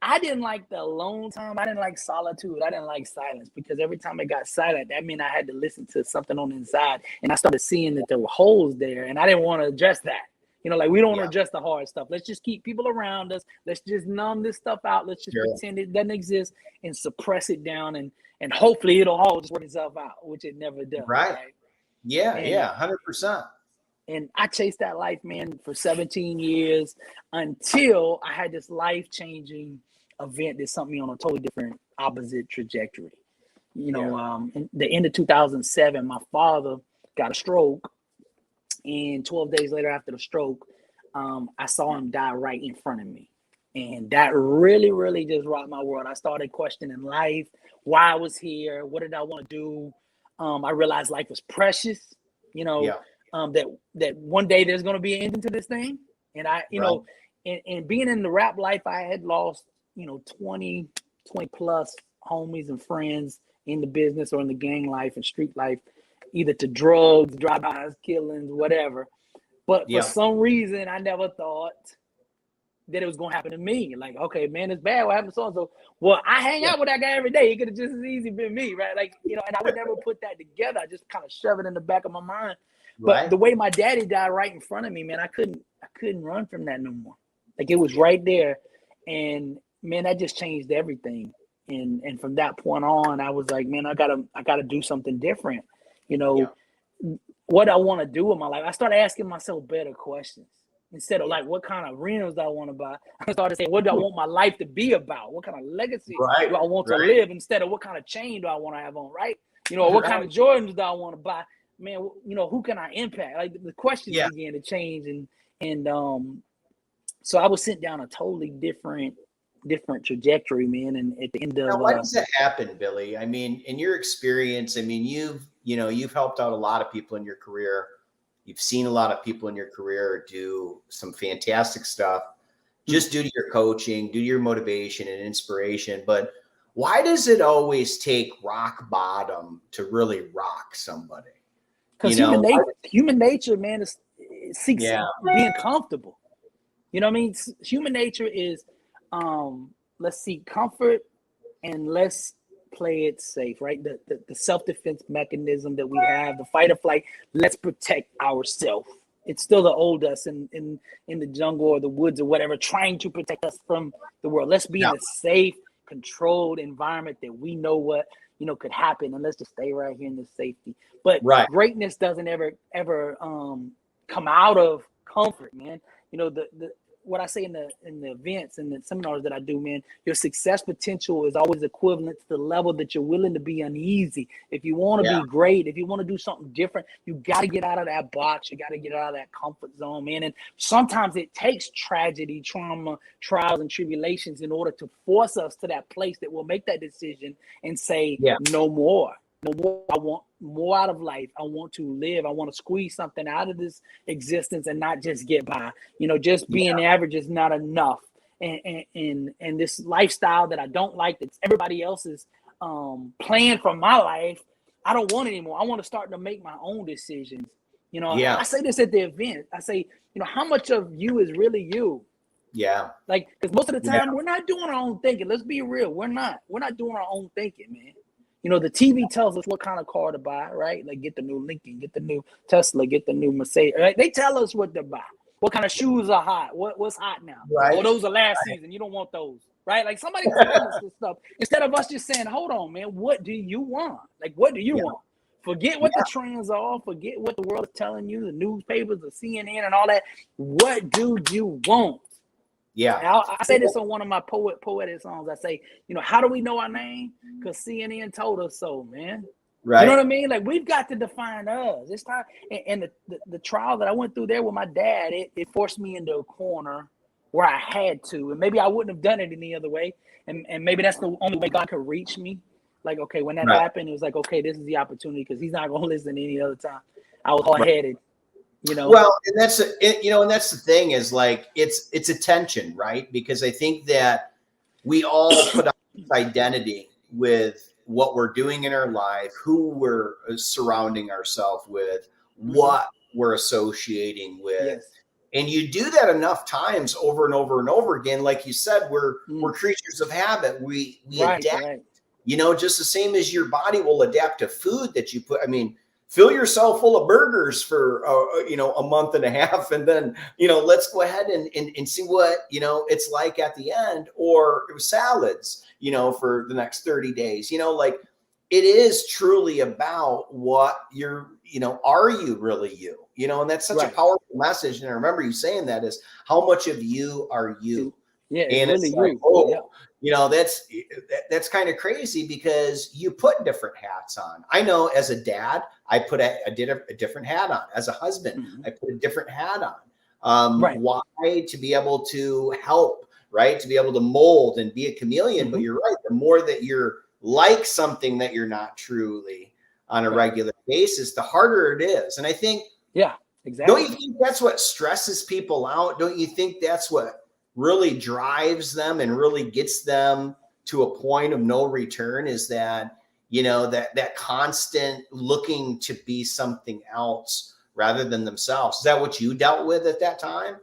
I didn't like the alone time. I didn't like solitude. I didn't like silence, because every time it got silent, that meant I had to listen to something on the inside. And I started seeing that there were holes there, and I didn't want to address that. Like, we don't want to address the hard stuff. Let's just keep people around us. Let's just numb this stuff out. Let's just pretend it doesn't exist and suppress it down, and hopefully it'll all just work itself out, which it never does. Right. Yeah, 100%. And I chased that life, man, for 17 years until I had this life-changing event that sent me on a totally different, opposite trajectory. In the end of 2007, my father got a stroke, and 12 days later after the stroke, I saw him die right in front of me. And that really, really just rocked my world. I started questioning life, why I was here, what did I want to do? I realized life was precious, that one day there's going to be an ending to this thing. And and being in the rap life, I had lost, 20 plus homies and friends in the business or in the gang life and street life, either to drugs, drive-bys, killings, whatever. But for some reason, I never thought that it was going to happen to me. Like, okay, man, it's bad what happened to so-and-so. Well, I hang out with that guy every day. It could have just as easy been me, right? Like, and I would never put that together. I just kind of shove it in the back of my mind. But the way my daddy died right in front of me, man, I couldn't run from that no more. Like, it was right there. And man, that just changed everything. And from that point on, I was like, man, I gotta do something different. What I want to do with my life. I started asking myself better questions. Instead of like, what kind of rims do I want to buy? I started saying, what do I want my life to be about? What kind of legacy do I want to live? Instead of what kind of chain do I want to have on, right? What kind of Jordans do I want to buy? Man, who can I impact? Like, the questions began to change. And so I was sent down a totally different trajectory, man. And at the end of now, why does that happen, Billy? I mean, in your experience, I mean, you've helped out a lot of people in your career. You've seen a lot of people in your career do some fantastic stuff just due to your coaching, due to your motivation and inspiration. But why does it always take rock bottom to really rock somebody? Because human nature, man, seeks being comfortable. You know what I mean? Human nature is let's seek comfort and let's play it safe, right? The self-defense mechanism that we have, the fight or flight, let's protect ourselves. It's still the old us in the jungle or the woods or whatever, trying to protect us from the world. Let's be in a safe, controlled environment that we know what could happen, and let's just stay right here in this safety. But greatness doesn't ever come out of comfort, man. What I say in the events and the seminars that I do, man, your success potential is always equivalent to the level that you're willing to be uneasy. If you want to be great, if you want to do something different, you got to get out of that box. You got to get out of that comfort zone, man. And sometimes it takes tragedy, trauma, trials, and tribulations in order to force us to that place that will make that decision and say, no more. No more. I want more out of life. I want to live. I want to squeeze something out of this existence and not just get by. Just being average is not enough. And this lifestyle that I don't like, that's everybody else's plan for my life, I don't want it anymore. I want to start to make my own decisions. I say this at the event. I say, how much of you is really you? Yeah. Like, because most of the time we're not doing our own thinking. Let's be real. We're not doing our own thinking, man. The TV tells us what kind of car to buy, right? Like, get the new Lincoln, get the new Tesla, get the new Mercedes. Right? They tell us what to buy. What kind of shoes are hot? What's hot now? Right. Oh, those are last season. You don't want those, right? Like, somebody tells us this stuff instead of us just saying, "Hold on, man. What do you want? Like, what do you want? Forget what the trends are. Forget what the world is telling you, the newspapers, the CNN, and all that. What do you want?" Yeah, I say this on one of my poetic songs. I say, how do we know our name? Because CNN told us so, man. Right. You know what I mean? Like, we've got to define us. It's time. And the trial that I went through there with my dad, it forced me into a corner where I had to, and maybe I wouldn't have done it any other way. And maybe that's the only way God could reach me. Like, okay, when that happened, it was like, okay, this is the opportunity, because he's not going to listen any other time. I was hard-headed. Well, and that's the thing is, like, it's attention, right? Because I think that we all put out identity with what we're doing in our life, who we're surrounding ourselves with, what we're associating with. Yes. And you do that enough times over and over and over again. Like you said, we're creatures of habit. We adapt, just the same as your body will adapt to food that you put. I mean, fill yourself full of burgers for, a month and a half. And then, let's go ahead and see what, it's like at the end, or salads, for the next 30 days, it is truly about what you're, are you really you? And that's such a powerful message. And I remember you saying that is how much of you are you? Yeah, and it's really you. That's kind of crazy because you put different hats on. I know as a dad, I did a different hat on. As a husband, I put a different hat on. Why? To be able to help, right? To be able to mold and be a chameleon. But you're right. The more that you're like something that you're not truly on a regular basis, the harder it is. And I think, exactly. Don't you think that's what stresses people out? Don't you think that's what really drives them and really gets them to a point of no return, is that, that constant looking to be something else rather than themselves? Is that what you dealt with at that time?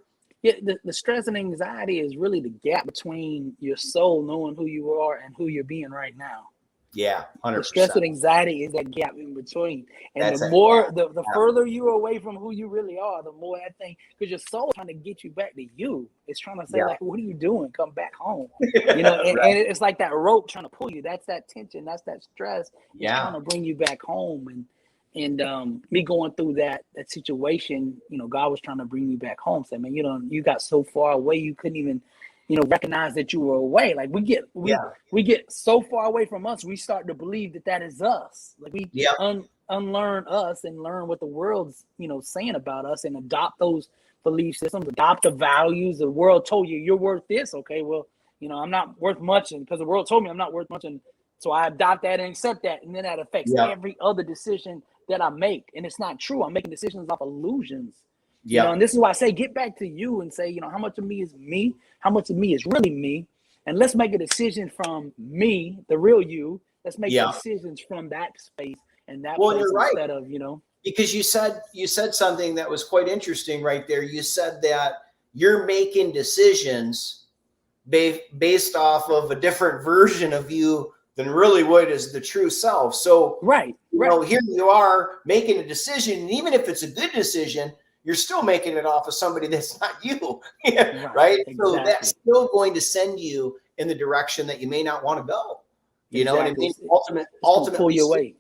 Yeah, the stress and anxiety is really the gap between your soul knowing who you are and who you're being right now. Yeah, 100%. The stress and anxiety is that gap in between. And the further you're away from who you really are, the more that thing, because your soul trying to get you back to you. It's trying to say, like, what are you doing? Come back home. And it's like that rope trying to pull you. That's that tension. That's that stress. It's trying to bring you back home. And me going through that situation, God was trying to bring me back home. Say, man, you got so far away, you couldn't even, recognize that you were away. Like we get so far away from us, we start to believe that is us. Like we unlearn us and learn what the world's, saying about us, and adopt those belief systems, adopt the values. The world told you you're worth this. Okay, well, I'm not worth much, and because the world told me I'm not worth much, and so I adopt that and accept that, and then that affects every other decision that I make. And it's not true. I'm making decisions off illusions. And this is why I say, get back to you and say, how much of me is me? How much of me is really me? And let's make a decision from me, the real you. Let's make decisions from that space and that place instead of, Because you said something that was quite interesting right there. You said that you're making decisions based off of a different version of you than really what is the true self. So here you are making a decision, and even if it's a good decision, you're still making it off of somebody that's not you, right? Exactly. So that's still going to send you in the direction that you may not want to go. You know what I mean? Ultimately pull you away.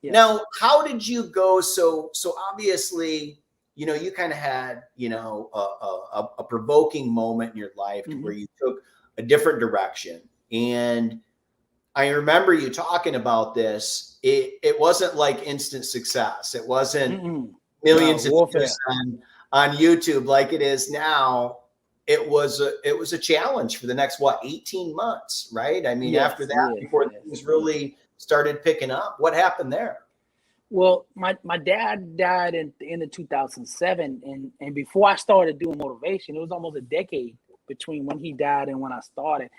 Now, how did you go? So obviously, you kind of had, a provoking moment in your life where you took a different direction. And I remember you talking about this. It wasn't like instant success. It wasn't millions of views on YouTube like it is now. It was a challenge for the next 18 months, right? I mean, after that, before things really started picking up, what happened there? Well, my dad died in the end of 2007, and before I started doing motivation, it was almost a decade between when he died and when I started.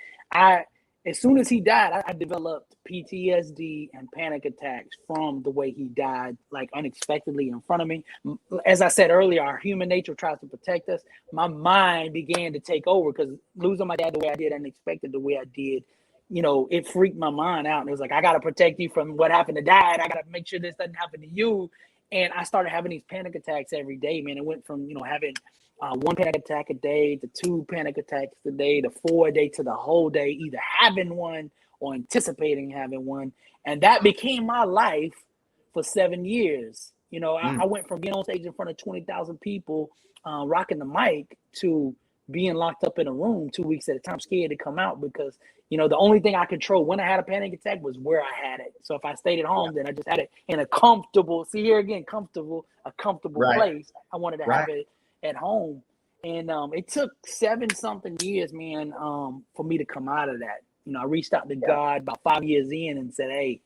As soon as he died, I developed PTSD and panic attacks from the way he died, like unexpectedly in front of me. As I said earlier, our human nature tries to protect us. My mind began to take over because losing my dad the way I did, unexpected the way I did, it freaked my mind out. And it was like, I got to protect you from what happened to Dad. I got to make sure this doesn't happen to you. And I started having these panic attacks every day, man. It went from, having one panic attack a day to 2 panic attacks a day to 4 a day to the whole day, either having one or anticipating having one. And that became my life for 7 years. I went from being on stage in front of 20,000 people, rocking the mic, to being locked up in a room 2 weeks at a time, scared to come out because, the only thing I controlled when I had a panic attack was where I had it. So if I stayed at home, then I just had it in a comfortable place. I wanted to have it at home. And it took 7-something years, man, for me to come out of that. I reached out to God about 5 years in and said, hey,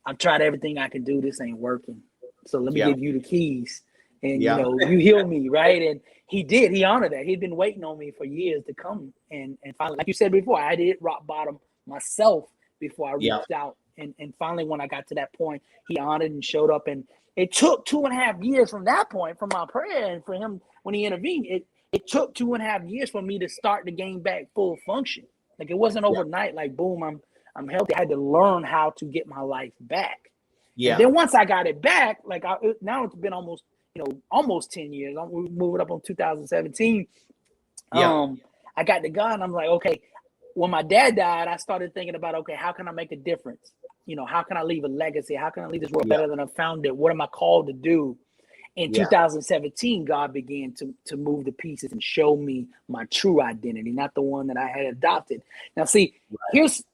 I've tried everything I can do. This ain't working. So let me give you the keys. And, you heal me, right? And he did. He honored that. He'd been waiting on me for years to come. And finally, like you said before, I did rock bottom myself before I Yeah. reached out. And finally, when I got to that point, he honored and showed up. And it took 2.5 years from that point, from my prayer and for him when he intervened. It took 2.5 years for me to start to gain back full function. Like it wasn't overnight. Like boom, I'm healthy. I had to learn how to get my life back. Yeah. And then once I got it back, like now it's been almost 10 years. We moved up on 2017. Yeah. I got to God, and I'm like, okay. When my dad died, I started thinking about, okay, how can I make a difference? You know, how can I leave a legacy? How can I leave this world better than I found it? What am I called to do? In 2017, God began to move the pieces and show me my true identity, not the one that I had adopted. Now, see, here's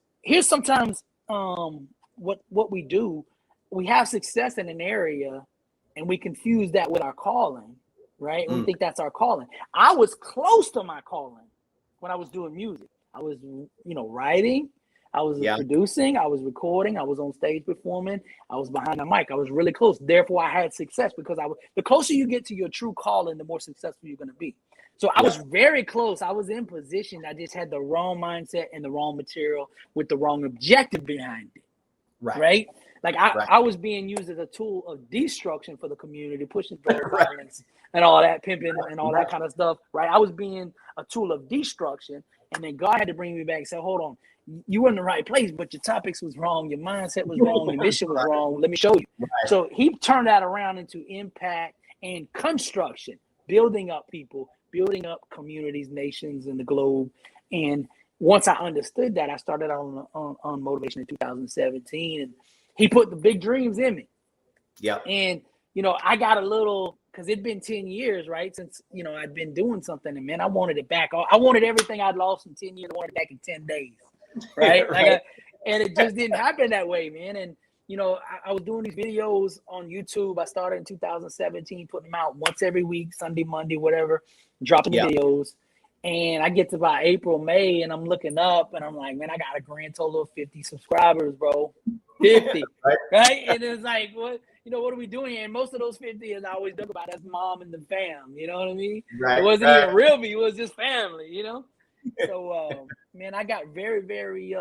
sometimes what we do. We have success in an area, and we confuse that with our calling, right? We think that's our calling. I was close to my calling when I was doing music. I was, writing. I was producing. I was recording. I was on stage performing. I was behind the mic. I was really close. Therefore, I had success because the closer you get to your true calling, the more successful you're going to be. So I was very close. I was in position. I just had the wrong mindset and the wrong material with the wrong objective behind it. Right? Like I was being used as a tool of destruction for the community, pushing drug violence and all that, pimping and all that kind of stuff. Right? I was being a tool of destruction. And then God had to bring me back and say, hold on, you were in the right place, but your topics was wrong. Your mindset was wrong. Your mission was wrong. Let me show you. So he turned that around into impact and construction, building up people, building up communities, nations, and the globe. And once I understood that, I started on motivation in 2017. And he put the big dreams in me. Yeah. And, I got a little, because it'd been 10 years, right, since, I'd been doing something. And, man, I wanted it back. I wanted everything I'd lost in 10 years. I wanted it back in 10 days, right? And it just didn't happen that way, man. And, I was doing these videos on YouTube. I started in 2017, putting them out once every week, Sunday, Monday, whatever, dropping the videos. And I get to about April, May, and I'm looking up, and I'm like, man, I got a grand total of 50 subscribers, bro. 50, right? And it's like, what are we doing here? And most of those 50, as I always talk about, that's mom and the fam. You know what I mean? It wasn't even real me. It was just family, So, man, I got very, very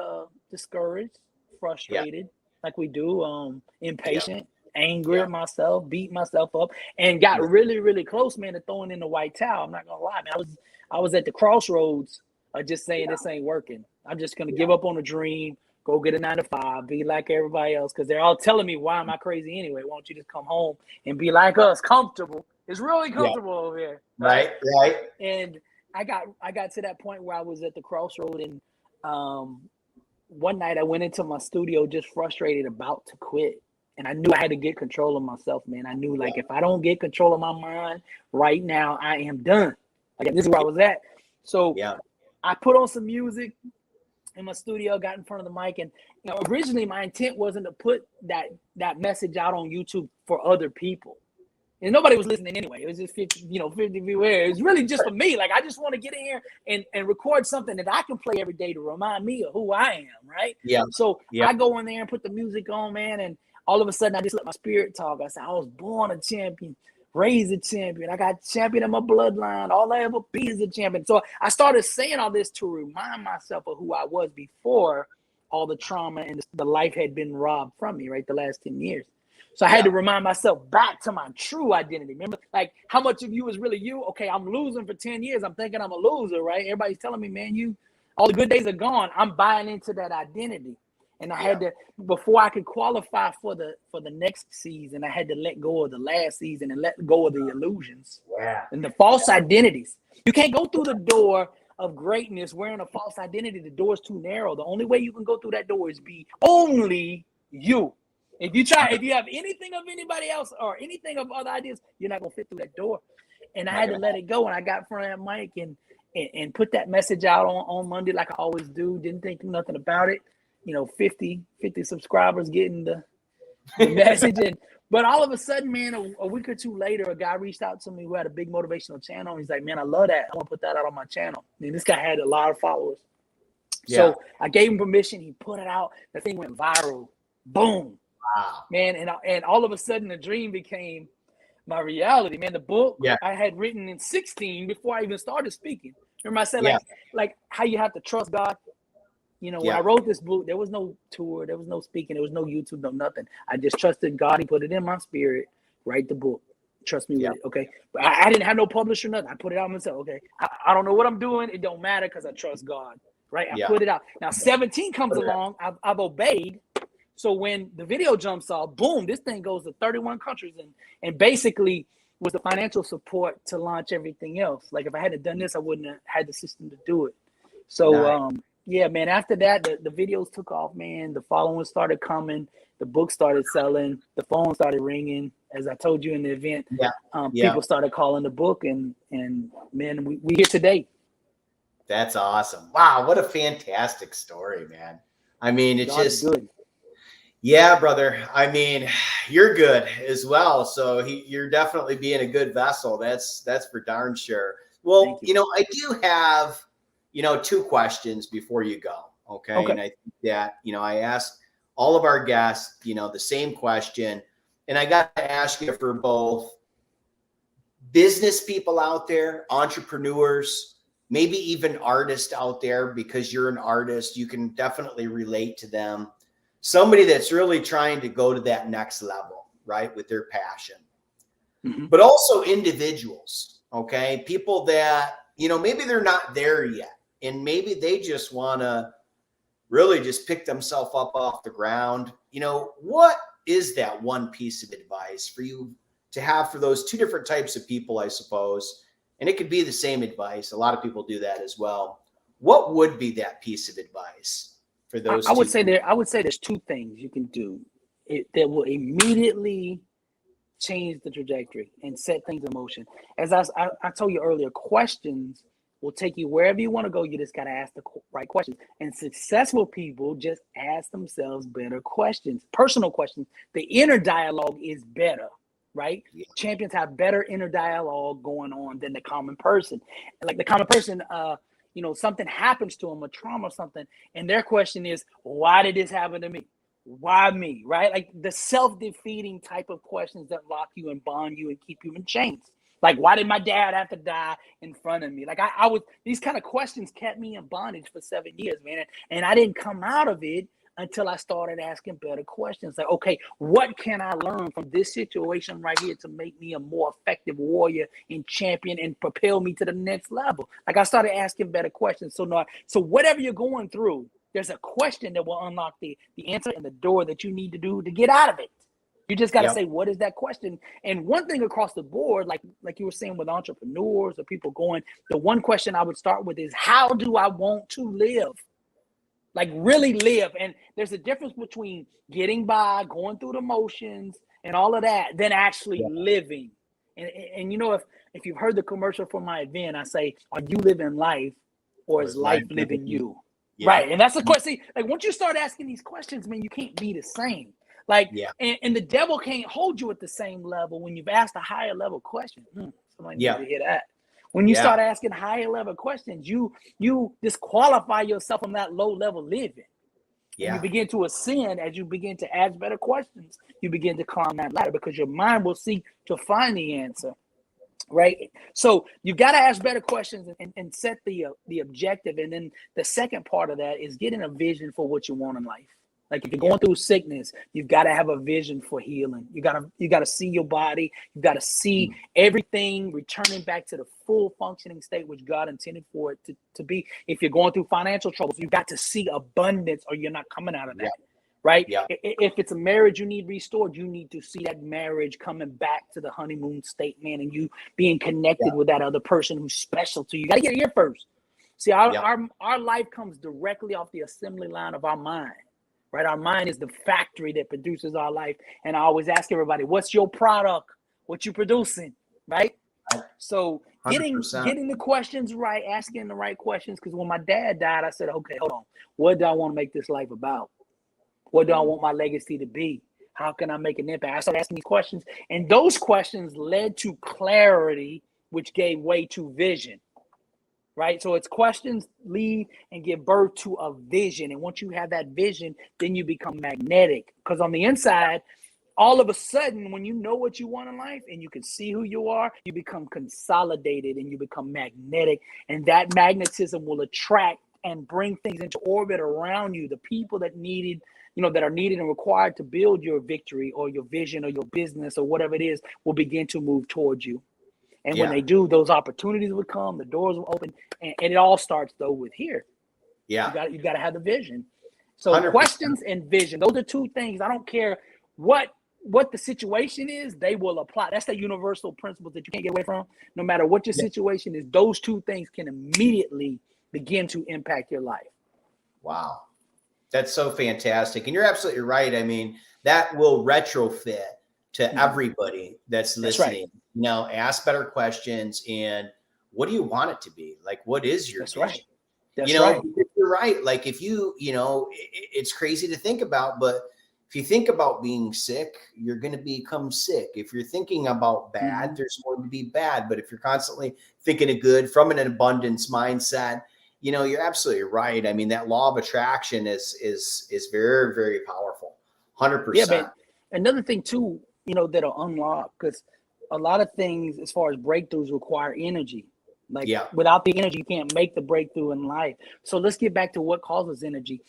discouraged, frustrated, like we do, impatient, angry at myself, beat myself up, and got really, really close, man, to throwing in the white towel. I'm not going to lie, man. I was at the crossroads of just saying this ain't working. I'm just going to give up on a dream. Go get a 9-to-5, be like everybody else, because they're all telling me, why am I crazy anyway? Why don't you just come home and be like us, comfortable? It's really comfortable over here. Right. And I got to that point where I was at the crossroad, and one night I went into my studio just frustrated, about to quit. And I knew I had to get control of myself, man. I knew, like, if I don't get control of my mind right now, I am done. Like, this is where I was at. So I put on some music in my studio, got in front of the mic, and originally my intent wasn't to put that message out on YouTube for other people, and nobody was listening anyway. It was just 50 beware. It was really just for me. Like, I just want to get in here and record something that I can play every day to remind me of who I am, right? So I go in there and put the music on, man, and all of a sudden I just let my spirit talk. I said, I was born a champion, raised a champion. I got champion in my bloodline. All I ever be is a champion. So I started saying all this to remind myself of who I was before all the trauma and the life had been robbed from me, right? The last 10 years. So I had to remind myself back to my true identity. Remember, like, how much of you is really you? Okay, I'm losing for 10 years. I'm thinking I'm a loser, right? Everybody's telling me, man, all the good days are gone. I'm buying into that identity. And I had to, before I could qualify for the next season, I had to let go of the last season and let go of the illusions and the false identities. You can't go through the door of greatness wearing a false identity. The door is too narrow. The only way you can go through that door is be only you. If you have anything of anybody else or anything of other ideas, you're not gonna fit through that door. And I had to let it go. And I got in front of that mic and put that message out on Monday, like I always do. Didn't think nothing about it. 50 subscribers getting the message. But all of a sudden, man, a week or two later, a guy reached out to me who had a big motivational channel. He's like, man, I love that. I want to put that out on my channel. And this guy had a lot of followers. So I gave him permission. He put it out. The thing went viral. Boom. Wow. Man, and all of a sudden, the dream became my reality, man. The book I had written in 2016 before I even started speaking. Remember I said, like how you have to trust God? You know, when I wrote this book, there was no tour, there was no speaking, there was no YouTube, no nothing. I just trusted God. He put it in my spirit. Write the book. Trust me with it. Okay. But I didn't have no publisher, nothing. I put it out myself. Okay. I don't know what I'm doing. It don't matter because I trust God. Right. I put it out. Now 17 comes along. I've obeyed. So when the video jumps off, boom, this thing goes to 31 countries and basically was the financial support to launch everything else. Like if I hadn't done this, I wouldn't have had the system to do it. So yeah, man, after that, the videos took off, man. The following started coming. The book started selling. The phone started ringing. As I told you in the event, people started calling the book and man, we here today. That's awesome. Wow. What a fantastic story, man. I mean, it's just good. Yeah, brother. I mean, you're good as well. So you're definitely being a good vessel. That's for darn sure. Well, you know, I do have, you know, 2 questions before you go. Okay. And I think that, you know, I asked all of our guests, you know, the same question. And I got to ask you for both business people out there, entrepreneurs, maybe even artists out there, because you're an artist, you can definitely relate to them. Somebody that's really trying to go to that next level, right, with their passion. But also individuals, okay? People that, you know, maybe they're not there yet. And maybe they just want to really just pick themselves up off the ground. You know, what is that one piece of advice for you to have for those 2 different types of people, I suppose? And it could be the same advice. A lot of people do that as well. What would be that piece of advice for those? I would say there's 2 things you can do that will immediately change the trajectory and set things in motion. As I told you earlier, questions will take you wherever you want to go. You just got to ask the right questions. And successful people just ask themselves better questions, personal questions. The inner dialogue is better, right? Champions have better inner dialogue going on than the common person. Like the common person, you know, something happens to them, a trauma or something, and their question is, why did this happen to me? Why me, right? Like the self-defeating type of questions that lock you and bond you and keep you in chains. Like, why did my dad have to die in front of me? Like I was, these kind of questions kept me in bondage for 7 years, man. And I didn't come out of it until I started asking better questions. Like, okay, what can I learn from this situation right here to make me a more effective warrior and champion and propel me to the next level? Like I started asking better questions. So whatever you're going through, there's a question that will unlock the answer and the door that you need to do to get out of it. You just got to say, what is that question? And one thing across the board, like you were saying with entrepreneurs or people going, the one question I would start with is, how do I want to live? Like really live. And there's a difference between getting by, going through the motions and all of that, than actually living. And you know, if you've heard the commercial for my event, I say, are you living life or is life living you? Right. And that's the question. Like once you start asking these questions, man, you can't be the same. Like, and the devil can't hold you at the same level when you've asked a higher level question. Somebody needs to hear that. When you start asking higher level questions, you disqualify yourself from that low level living. And you begin to ascend as you begin to ask better questions. You begin to climb that ladder because your mind will seek to find the answer. Right. So you got to ask better questions and set the objective. And then the second part of that is getting a vision for what you want in life. Like if you're going through sickness, you've got to have a vision for healing. You got to see your body. You got to see everything returning back to the full functioning state which God intended for it to be. If you're going through financial troubles, you've got to see abundance or you're not coming out of that. Right? If it's a marriage you need restored, you need to see that marriage coming back to the honeymoon state, man, and you being connected with that other person who's special to you. You got to get here first. See, our life comes directly off the assembly line of our mind. Right, our mind is the factory that produces our life. And I always ask everybody, "What's your product? What you producing?" Right. So getting the questions right, asking the right questions. Because when my dad died, I said, "Okay, hold on. What do I want to make this life about? What do I want my legacy to be? How can I make an impact?" I started asking these questions, and those questions led to clarity, which gave way to vision. Right. So it's questions lead and give birth to a vision. And once you have that vision, then you become magnetic. Because on the inside, all of a sudden, when you know what you want in life and you can see who you are, you become consolidated and you become magnetic. And that magnetism will attract and bring things into orbit around you. The people that needed, that are needed and required to build your victory or your vision or your business or whatever it is will begin to move towards you. And when they do, those opportunities will come, the doors will open, and it all starts though with here. Yeah. You got to have the vision. So 100%. questions and vision, those are two things. I don't care what the situation is, they will apply. That's the universal principle that you can't get away from. No matter what your situation is, those two things can immediately begin to impact your life. Wow. That's so fantastic. And you're absolutely right. I mean, that will retrofit to everybody that's listening. Right. Ask better questions. And what do you want it to be? Like, what is your vision? Right. That's right. You're right. Like if it's crazy to think about, but if you think about being sick, you're going to become sick. If you're thinking about bad, there's going to be bad. But if you're constantly thinking of good from an abundance mindset, you're absolutely right. I mean, that law of attraction is very, very powerful. 100%. Yeah, but another thing too, that'll unlock, because a lot of things as far as breakthroughs require energy. Like without the energy, you can't make the breakthrough in life. So let's get back to what causes energy.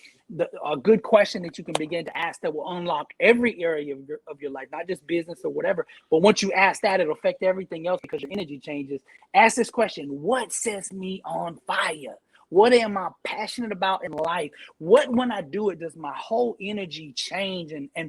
A good question that you can begin to ask that will unlock every area of your life, not just business or whatever. But once you ask that, it'll affect everything else because your energy changes. Ask this question: what sets me on fire? What am I passionate about in life? What, when I do it, does my whole energy change? And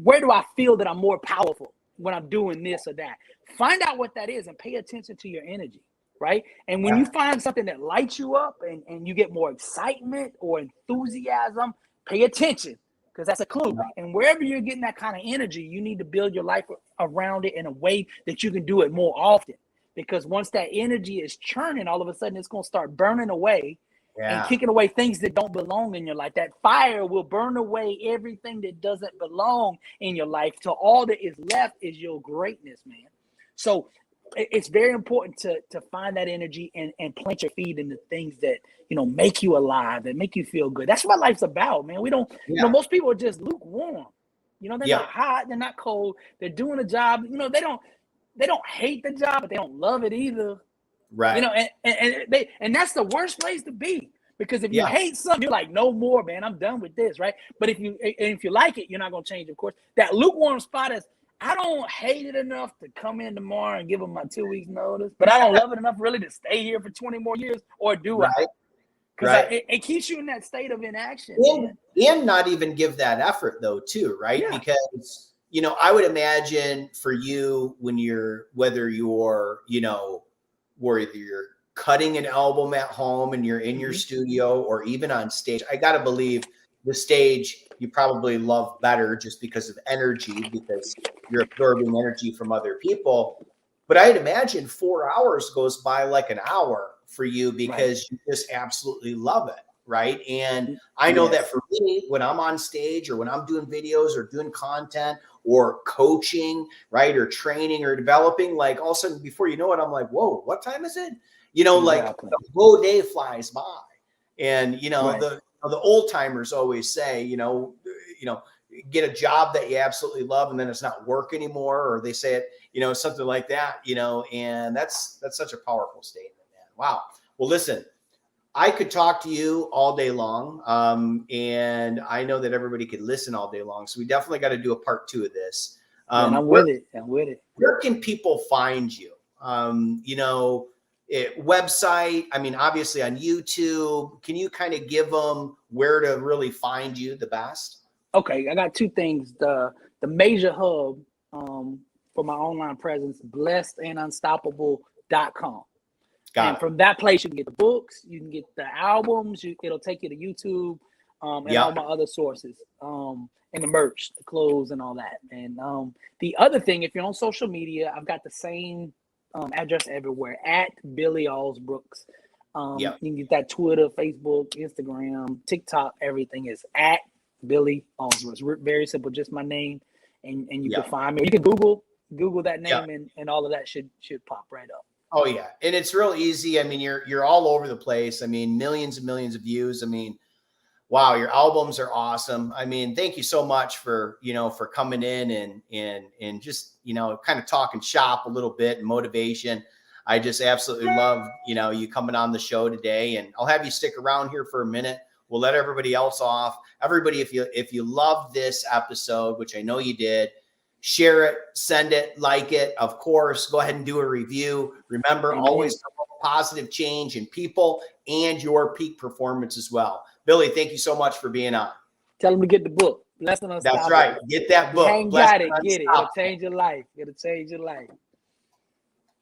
where do I feel that I'm more powerful when I'm doing this or that? Find out what that is and pay attention to your energy. Right. And when you find something that lights you up and you get more excitement or enthusiasm, pay attention, because that's a clue. And wherever you're getting that kind of energy, you need to build your life around it in a way that you can do it more often. Because once that energy is churning, all of a sudden it's going to start burning away and kicking away things that don't belong in your life. That fire will burn away everything that doesn't belong in your life till all that is left is your greatness, man. So it's very important to find that energy and plant your feet in the things that, make you alive, that make you feel good. That's what life's about, man. We don't, most people are just lukewarm. They're not hot, they're not cold. They're doing a job. They don't hate the job, but they don't love it either. Right. And that's the worst place to be, because if you hate something, you're like, no more, man, I'm done with this. Right. But if you like it, you're not going to change, of course. That lukewarm spot is, I don't hate it enough to come in tomorrow and give them my 2 weeks notice, but I don't love it enough really to stay here for 20 more years, or do I? Because it keeps you in that state of inaction. And not even give that effort though, too, right? Yeah. Because, I would imagine for you whether you're cutting an album at home and you're in your studio or even on stage, I got to believe the stage you probably love better just because of energy, because you're absorbing energy from other people. But I'd imagine 4 hours goes by like an hour for you because you just absolutely love it. Right. And I know that for me, when I'm on stage or when I'm doing videos or doing content or coaching, right, or training or developing, like all of a sudden before you know it, I'm like, whoa, what time is it? Like the whole day flies by. And, the old timers always say, get a job that you absolutely love and then it's not work anymore. Or they say it, something like that, and that's such a powerful statement, man. Wow. Well, listen, I could talk to you all day long. And I know that everybody could listen all day long. So we definitely got to do a part 2 of this. I'm with it. Where can people find you? Website, I mean, obviously on YouTube. Can you kind of give them where to really find you the best? Okay, I got 2 things. The major hub for my online presence, blessedandunstoppable.com. And from that place, you can get the books, you can get the albums, it'll take you to YouTube and all my other sources, and the merch, the clothes and all that. And the other thing, if you're on social media, I've got the same address everywhere, at Billy Alsbrooks. You can get that Twitter, Facebook, Instagram, TikTok, everything is at Billy Alsbrooks. Very simple, just my name, and you can find me. You can Google that name and all of that should pop right up. Oh yeah. And it's real easy. I mean, you're all over the place. I mean, millions and millions of views. I mean, wow, your albums are awesome. I mean, thank you so much for coming in and just, kind of talking shop a little bit and motivation. I just absolutely love, you coming on the show today, and I'll have you stick around here for a minute. We'll let everybody else off. Everybody, if you love this episode, which I know you did, share it, send it, like it. Of course, go ahead and do a review. Remember, always positive change in people and your peak performance as well. Billy, thank you so much for being on. Tell them to get the book. Blessed and Unstoppable. That's right. Get that book. Ain't got it. Get it. It'll change your life. It'll change your life.